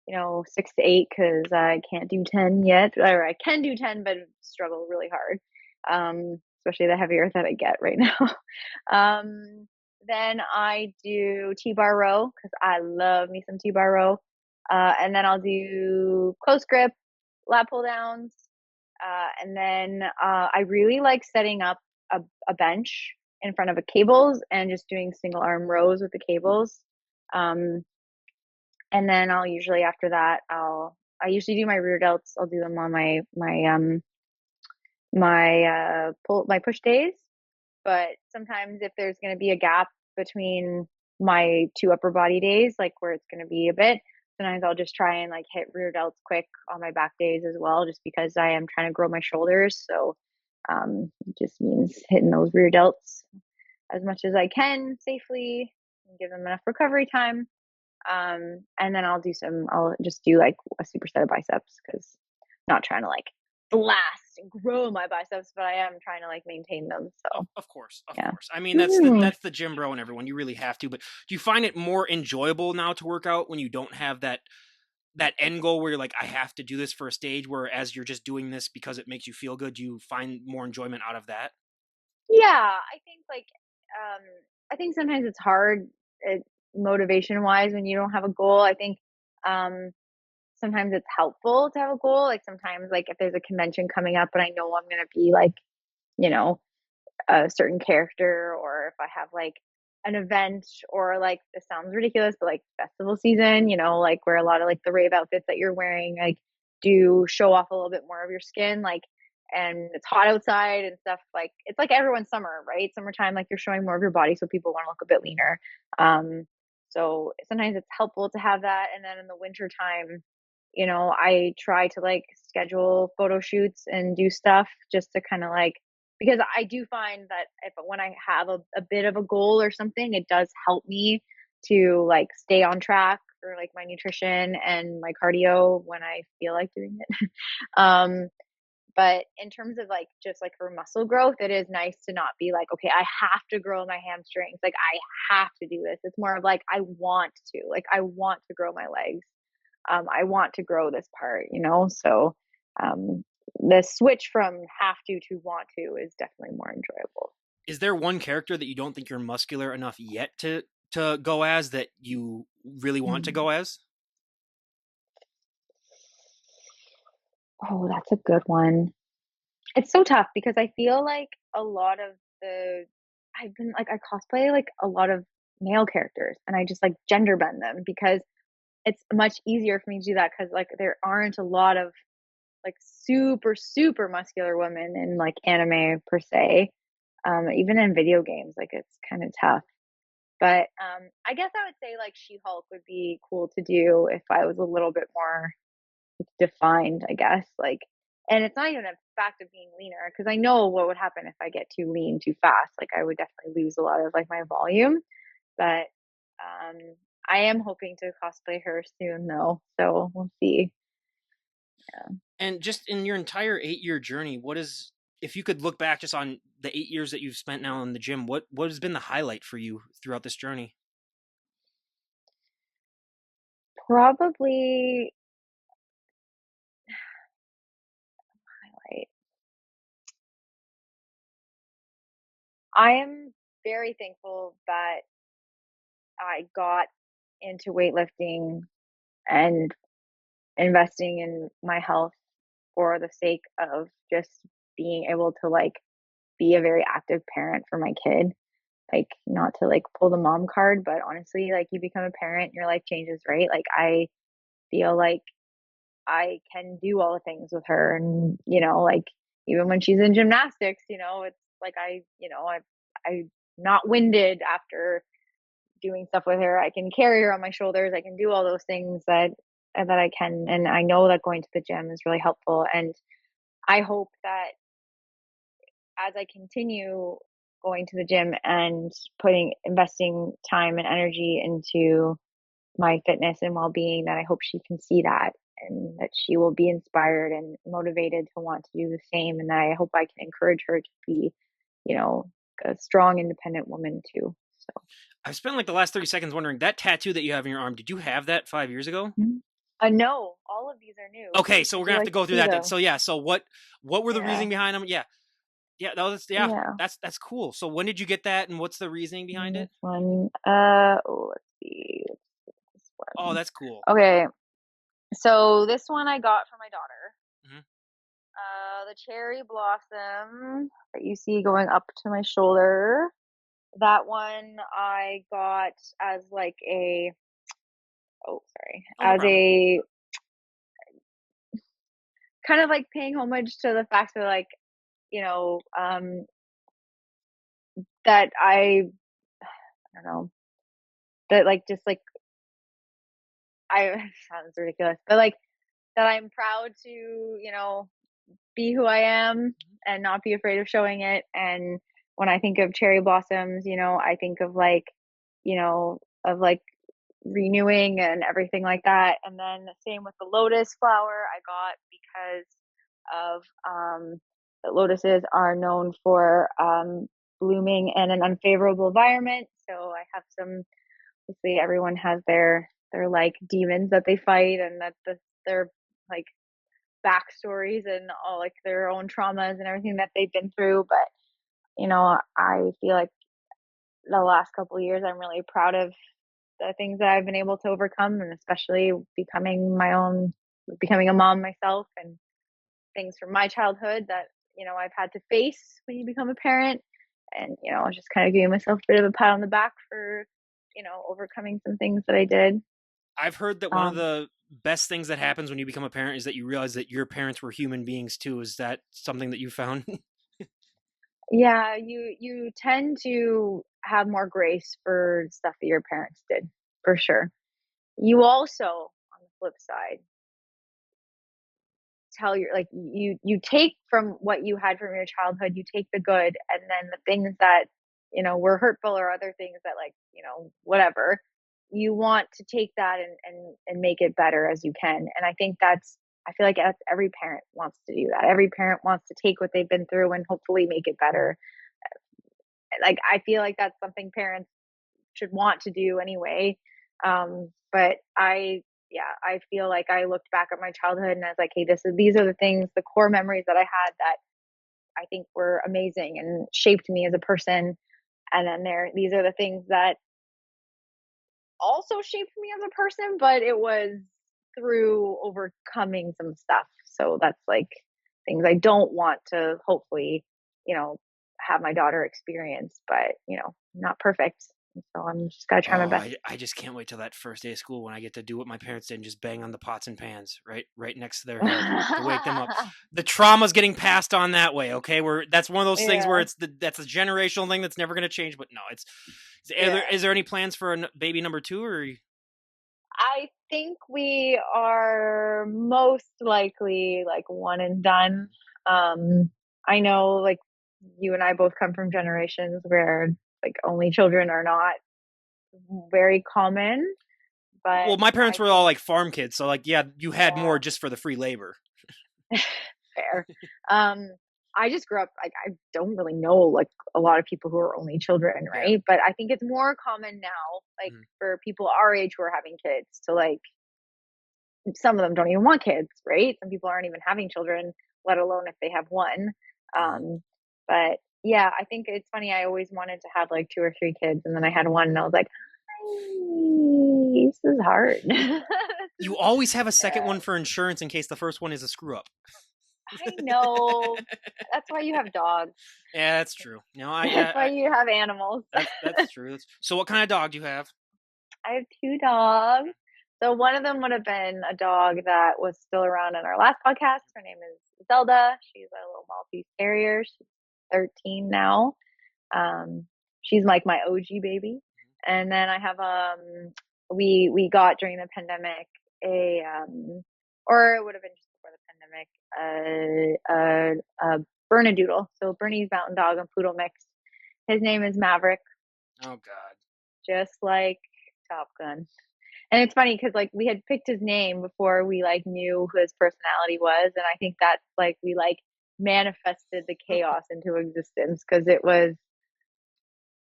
6 to 8 because I can't do 10 yet. Or I can do 10, but struggle really hard. Especially the heavier that I get right now. Then I do T-bar row because I love me some T-bar row. And then I'll do close grip, lat pull downs. And then I really like setting up a bench in front of a cables and just doing single arm rows with the cables. Um, and then I'll usually after that I usually do my rear delts. I'll do them on my push days. But sometimes if there's going to be a gap between my two upper body days, like where it's going to be a bit, sometimes I'll just try and like hit rear delts quick on my back days as well, just because I am trying to grow my shoulders. So it just means hitting those rear delts as much as I can safely and give them enough recovery time. And then I'll just do like a superset of biceps because I'm not trying to like blast and grow my biceps, but I am trying to like maintain them. So Of course, of yeah. course. I mean, Mm. that's the gym bro and everyone. You really have to. But do you find it more enjoyable now to work out when you don't have that end goal where you're like, I have to do this for a stage? Whereas you're just doing this because it makes you feel good. Do you find more enjoyment out of that? Yeah, um, I think sometimes it's hard motivation wise when you don't have a goal. I think um, sometimes it's helpful to have a goal. Like sometimes, like if there's a convention coming up and I know I'm gonna be like, you know, a certain character, or if I have like an event, or like this sounds ridiculous, but like festival season, like where a lot of like the rave outfits that you're wearing like do show off a little bit more of your skin, like and it's hot outside and stuff, like it's like everyone's summer, right? Summertime, like you're showing more of your body, so people want to look a bit leaner. So sometimes it's helpful to have that. And then in the winter time, I try to like schedule photo shoots and do stuff just to kind of like, because I do find that if when I have a bit of a goal or something, it does help me to like stay on track for like my nutrition and my cardio when I feel like doing it. um, but in terms of like just like for muscle growth, it is nice to not be like, okay, I have to grow my hamstrings. Like I have to do this. It's more of like I want to grow my legs. I want to grow this part. So um, the switch from have to want to is definitely more enjoyable. Is there one character that you don't think you're muscular enough yet to go as that you really want to Mm. go as? Oh, that's a good one. It's so tough because I feel like a lot of the I've been like I cosplay like a lot of male characters and I just like gender bend them because it's much easier for me to do that because like there aren't a lot of like super muscular women in like anime per se. Even in video games, like it's kind of tough. But I guess I would say like She-Hulk would be cool to do if I was a little bit more defined, I guess. Like, and it's not even a fact of being leaner because I know what would happen if I get too lean too fast. Like, I would definitely lose a lot of like my volume. But um, I am hoping to cosplay her soon, though. So we'll see. Yeah. And just in your entire 8-year journey, what is, if you could look back just on the 8 years that you've spent now in the gym, what has been the highlight for you throughout this journey? Probably highlight. I am very thankful that I got into weightlifting and investing in my health for the sake of just being able to like be a very active parent for my kid. Like not to like pull the mom card, but honestly, like you become a parent, your life changes, right? Like I feel like I can do all the things with her and like even when she's in gymnastics, it's like I'm not winded after doing stuff with her. I can carry her on my shoulders. I can do all those things that I can, and I know that going to the gym is really helpful. And I hope that as I continue going to the gym and putting investing time and energy into my fitness and well-being, that I hope she can see that and that she will be inspired and motivated to want to do the same, and that I hope I can encourage her to be, you know, a strong, independent woman too. So I've spent like the last 30 seconds wondering, that tattoo that you have in your arm, did you have that 5 years ago? mhm. No, all of these are new. Okay, so we're Would gonna you have to like to go through see that then. them? So yeah, so what were the Yeah, reasoning behind them? Yeah, yeah, no, yeah. that's cool. So when did you get that, and what's the reasoning behind And it? this one, let's see, this Oh, one. that's cool. Okay, so this one I got for my daughter. Hmm. The cherry blossom that you see going up to my shoulder. That one I got as like a, oh, sorry, Oh, no as problem. a kind of like paying homage to the fact that like, you know, that I don't know, that like just like I sounds ridiculous, but like that I'm proud to, be who I am and not be afraid of showing it. And when I think of cherry blossoms, I think of like, of like renewing and everything like that. And then same with the lotus flower I got because of the lotuses are known for blooming in an unfavorable environment. So I have some, obviously everyone has their like demons that they fight and that their like backstories and all like their own traumas and everything that they've been through. But I feel like the last couple of years, I'm really proud of the things that I've been able to overcome, and especially becoming a mom myself, and things from my childhood that I've had to face when you become a parent, and just kind of giving myself a bit of a pat on the back for overcoming some things that I did. I've heard that one of Um, the best things that happens when you become a parent is that you realize that your parents were human beings too. Is that something that you found? yeah, you tend to have more grace for stuff that your parents did, for sure. You also, on the flip side, tell your like you take from what you had from your childhood, you take the good, and then the things that were hurtful or other things that like whatever, you want to take that and make it better as you can. And I feel like every parent wants to do that. Every parent wants to take what they've been through and hopefully make it better. Like I feel like that's something parents should want to do anyway. But I feel like I looked back at my childhood and I was like, hey, these are the things, the core memories that I had that I think were amazing and shaped me as a person. And then these are the things that also shaped me as a person, but it was through overcoming some stuff. So that's like things I don't want to hopefully, have my daughter experience, but not perfect. And so I'm just gotta try my Oh, best. I just can't wait till that first day of school when I get to do what my parents did and just bang on the pots and pans right next to their head to wake them up. The trauma's getting passed on that way, okay? Where that's one of those things where Yeah, that's a generational thing that's never going to change. But no, yeah. is there any plans for a baby number two or? I think we are most likely like one and done. Um, I know like you and I both come from generations where like only children are not very common, but Well, my parents I were all think like farm kids, so like yeah, you had more yeah, just for the free labor. fair. Um, I just grew up like I don't really know like a lot of people who are only children, Yeah. right? But I think it's more common now, like Mhm. for people our age who are having kids to like some of them don't even want kids, right? Some people aren't even having children, let alone if they have one. Mhm. But yeah, I think it's funny. I always wanted to have like two or three kids, and then I had one, and I was like, this is hard. You always have a second one for insurance in case the first one is a screw up. I know. That's why you have dogs. Yeah, that's true. No, That's why you have animals. that's true. So, what kind of dog do you have? I have two dogs. So one of them would have been a dog that was still around in our last podcast. Her name is Zelda. She's a little Maltese Terrier. She's 13 now. Um, she's like my OG baby. And then I have we got during the pandemic a or it would have been just before the pandemic a Bernedoodle. So Bernese Mountain Dog and Poodle mix. His name is Maverick, Oh God. just like Top Gun. And it's funny because like we had picked his name before we like knew who his personality was, and I think that's like we like manifested the chaos into existence because it was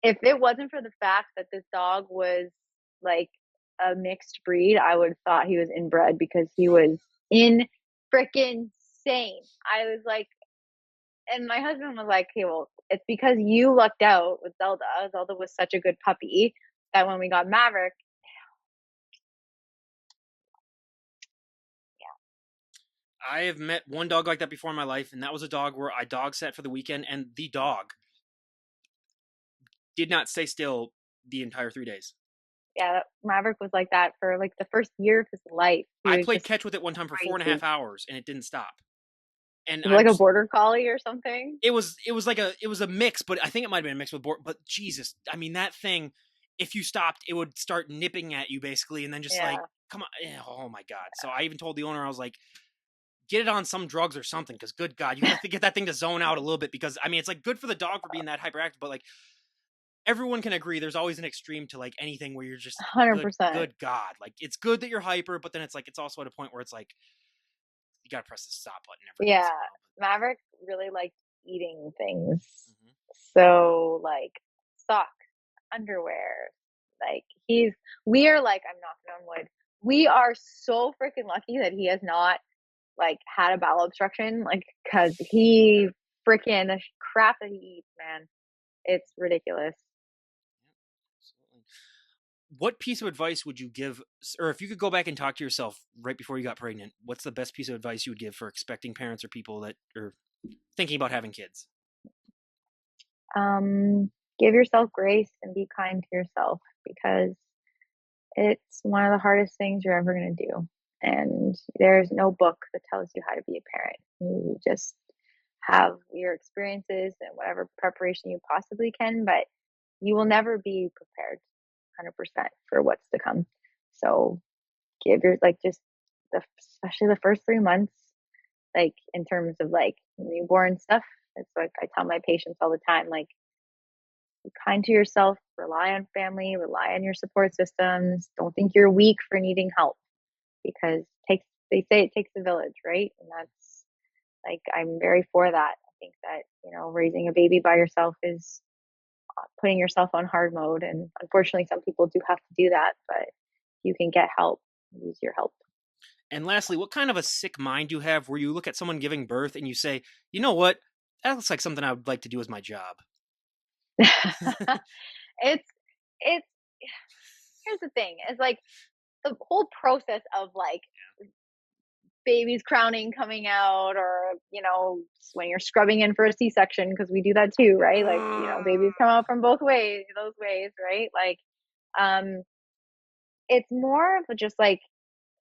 if it wasn't for the fact that this dog was like a mixed breed, I would have thought he was inbred because he was in freaking insane. I was like, and my husband was like, "Okay, well, it's because you lucked out with Zelda. Zelda was such a good puppy that when we got Maverick, I have met one dog like that before in my life, and that was a dog where I dog sat for the weekend, and the dog did not stay still the entire 3 days. yeah, Maverick was like that for like the first year of his life. He I was played just catch with it one time for four and a half crazy. hours, and it didn't stop. And Was it I'm like a just border collie or something? it was like it was a mix, but I think it might have been a mix with but Jesus, I mean that thing, if you stopped, it would start nipping at you basically, and then just like Yeah, come on, oh my God. So I even told the owner, I was like, get it on some drugs or something, because good God, you got to get that thing to zone out a little bit, because I mean it's like good for the dog for being that hyperactive, but like everyone can agree there's always an extreme to like anything where you're just 100%. good God, like it's good that you're hyper, but then it's like it's also at a point where it's like you got to press the stop button every once Yeah, in a while. Maverick really liked eating things. Mhm. So like socks, underwear, like we are like, I'm knocking on wood. We are so freaking lucky that he has not like had a bowel obstruction, like, cause he freaking the crap that he eats, man. It's ridiculous. Absolutely. What piece of advice would you give, or if you could go back and talk to yourself right before you got pregnant, what's the best piece of advice you would give for expecting parents or people that are thinking about having kids? Um, give yourself grace and be kind to yourself because it's one of the hardest things you're ever going to do. And there's no book that tells you how to be a parent. You just have your experiences and whatever preparation you possibly can, but you will never be prepared 100% for what's to come. So give your, like, just especially the first 3 months, like, in terms of like newborn stuff. It's like I tell my patients all the time, like, be kind to yourself, rely on family, rely on your support systems. Don't think you're weak for needing help because they say it takes a village, right? And that's like I'm very for that. I think that, raising a baby by yourself is putting yourself on hard mode and unfortunately some people do have to do that, but you can get help, use your help. And lastly, what kind of a sick mind do you have where you look at someone giving birth and you say, you know what? That looks like something I would like to do as my job. it's it's here's the thing. It's like the whole process of like baby's crowning coming out, or when you're scrubbing in for a C-section, because we do that too, right? Like, babies come out from both ways, those ways, right? Like, um it's more of just like,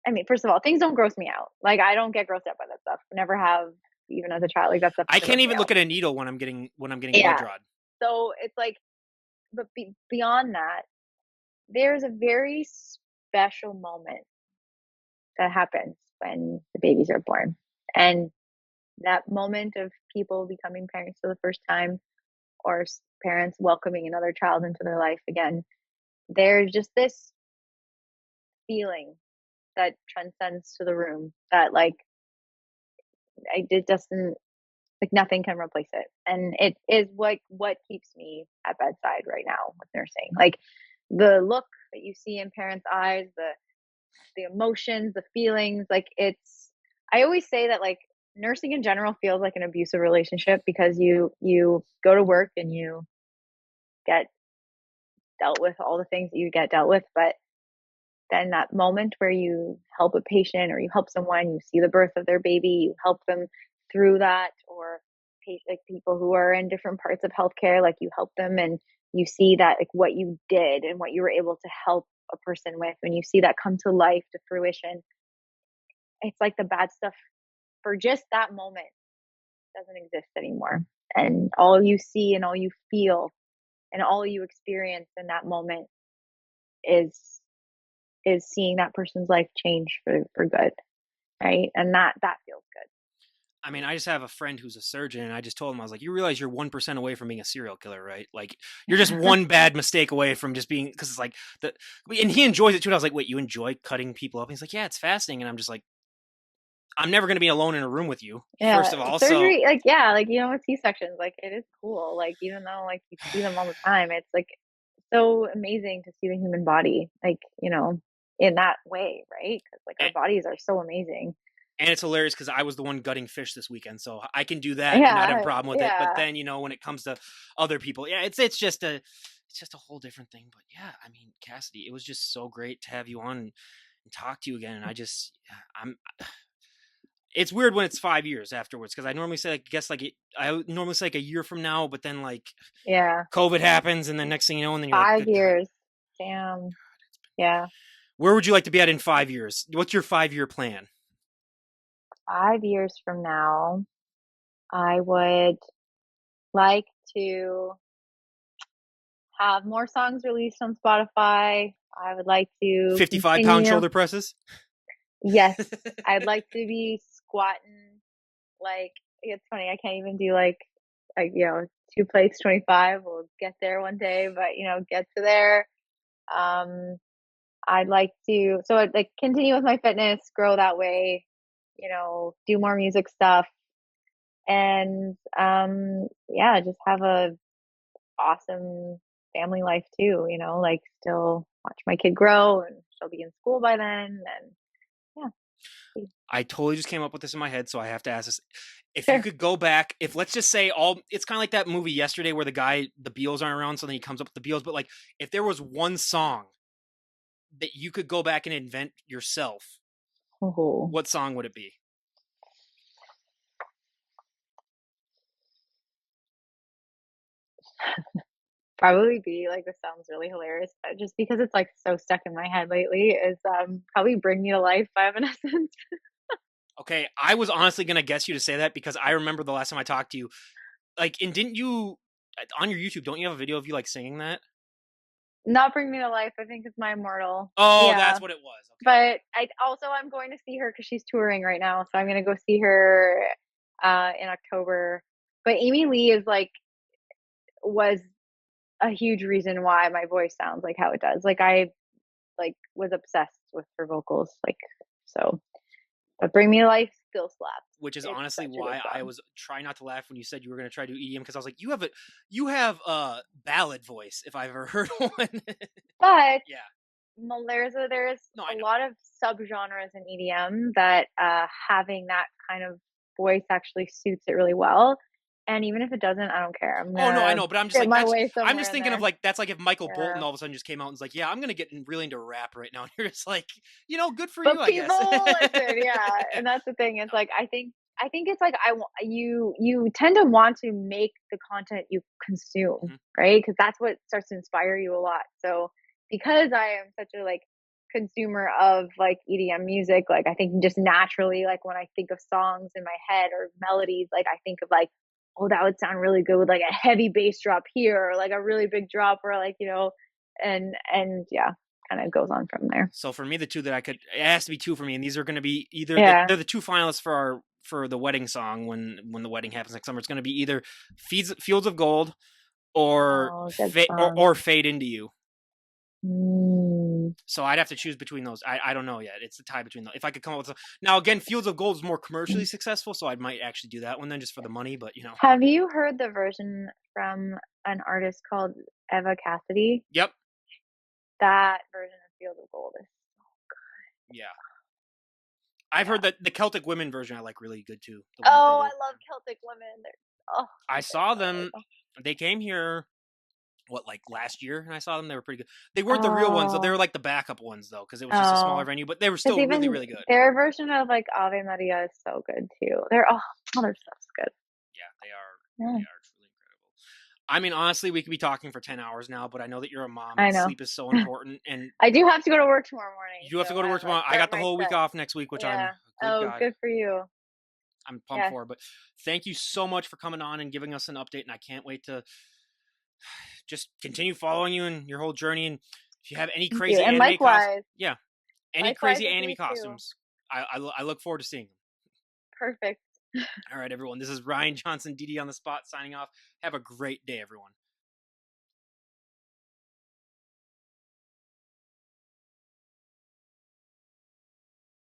I mean, first of all, things don't gross me out. Like, I don't get grossed out by that stuff. Never have, even as a child. Like, that stuff I doesn't gross can't me even out. look at a needle when I'm getting blood Yeah. drawn. So it's like, but beyond that, there's a very special moment that happens when the babies are born. And that moment of people becoming parents for the first time, or parents welcoming another child into their life again, there's just this feeling that transcends to the room that, like, it doesn't, like, nothing can replace it. And it is what keeps me at bedside right now with nursing. Like, the look that you see in parents' eyes, the emotions, the feelings, like, I always say that, like, nursing in general feels like an abusive relationship, because you go to work and you get dealt with all the things that you get dealt with, but then that moment where you help a patient, or you help someone, you see the birth of their baby, you help them through that, or like people who are in different parts of healthcare, like, you help them, and you see that, like, what you did and what you were able to help a person with, when you see that come to life, to fruition, it's like the bad stuff for just that moment doesn't exist anymore. And all you see and all you feel and all you experience in that moment is seeing that person's life change for good, right? And that feels good. I mean, I just have a friend who's a surgeon, and I just told him, I was like, you realize you're 1% away from being a serial killer, right? Like, you're just one bad mistake away from just being, because it's like, and he enjoys it too. And I was like, wait, you enjoy cutting people up? And he's like, yeah, it's fascinating. And I'm just like, I'm never going to be alone in a room with you, Yeah, first of all. So, surgery, like, yeah, like, with C-sections, like, it is cool. Like, even though, like, you see them all the time, it's like so amazing to see the human body, like, in that way, right? Because, like, our and, bodies are so amazing. and it's hilarious because I was the one gutting fish this weekend. So I can do that and not have a Yeah, problem with it. But yeah. then, when it comes to other people, yeah, it's just a whole different thing. But yeah, I mean, Cassidy, it was just so great to have you on and talk to you again. And I'm it's weird when it's 5 years afterwards, because I normally say, like, I normally say like a year from now, but then, like, Yeah. COVID happens, and then next thing you know, and then you're like, 5 good God, years. Damn. Yeah. where would you like to be at in 5 years? What's your 5 year plan? 5 years from now, I would like to have more songs released on Spotify. I would like to 55-pound continue. shoulder presses. Yes, I'd like to be squatting. Like, it's funny, I can't even do, like, 2 plates 25. We'll get there one day, but, get to there. Um, I'd like to, so I'd, like, continue with my fitness, grow that way, do more music stuff, and yeah, just have a awesome family life too, like, still watch my kid grow, and she'll be in school by then, and yeah. I totally just came up with this in my head, so I have to ask this. If you Sure. could go back, if let's just say it's kind of like that movie Yesterday where the Beals aren't around, so then he comes up with the Beals. But, like, if there was one song that you could go back and invent yourself, Oh. what song would it be? Probably be, like, this sounds really hilarious, but just because it's, like, so stuck in my head lately, is probably Bring Me to Life by Evanescence. Okay, I was honestly gonna guess you to say that because I remember the last time I talked to you, like, and didn't you on your YouTube? Don't you have a video of you, like, singing that? Not Bring Me to Life, I think it's My Immortal. Oh, Yeah. that's what it was. Okay, But I'm going to see her because she's touring right now, so I'm gonna go see her in October. But Amy Lee was a huge reason why my voice sounds like how it does. Like, I, like, was obsessed with her vocals, like, so. But Bring Me to Life still slaps. which is It's honestly such a good why I song. was trying not to laugh when you said you were gonna try to do EDM, because I was like, you have a ballad voice if I've ever heard one. But Yeah, there's no, a I know. lot of subgenres in EDM that having that kind of voice actually suits it really well. And even if it doesn't, I don't care. I'm Oh no, I gonna know, but I'm just fit like my that's. way I'm somewhere just in thinking of there. like that's like if Michael Bolton Yeah. all of a sudden just came out and was like, "Yeah, I'm gonna get really into rap right now," and you're just like, good for you, But I people guess. listen, yeah, and that's the thing. It's like I think it's like you tend to want to make the content you consume, Mhm. right? Because that's what starts to inspire you a lot. So because I am such a like consumer of like EDM music, like I think just naturally, like when I think of songs in my head or melodies, like I think of like, oh, that would sound really good with like a heavy bass drop here, or like a really big drop, or like and yeah, kind of goes on from there. So for me, the two that I could, it has to be two for me, and these are going to be either Yeah. they're the two finalists for our for the wedding song when the wedding happens next summer. It's going to be either Fields of Gold or Oh, good song. or Fade Into You. Mm. So I'd have to choose between those. I don't know yet. It's a tie between them. If I could come up with now again, Fields of Gold is more commercially successful, so I might actually do that one then just for the money. But Have you heard the version from an artist called Eva Cassidy? yep, That version of Field of Gold is yeah. I've yeah. heard that the Celtic Women version I like really good too. The one that they Oh, did. I love Celtic women. Oh, I they're saw so them. good. They came here like last year, and I saw them. They were pretty good. They weren't the real ones, though. They Oh, were like the backup ones, though, because it was just a smaller oh. venue. But they were Because still really, even really good. their version of like Ave Maria is so good too. Their stuff's good. Yeah, they are. Yeah, They are truly incredible. I mean, honestly, we could be talking for 10 hours now, but I know that you're a mom I and know. sleep is so important. And I do have to go to work tomorrow morning, you have so to go to work I'm like tomorrow. I got starting the my whole week set. off next week, which I'm Yeah. good Oh, God. good for you. I'm pumped Yes. for. But thank you so much for coming on and giving us an update. And I can't wait to just continue following you and your whole journey. And if you have any Thank you. crazy And anime costumes, likewise. yeah, any Likewise crazy with anime you too. costumes, I look forward to seeing them. Perfect. All right, everyone. This is Ryan Johnson, DD on the spot, signing off. Have a great day, everyone.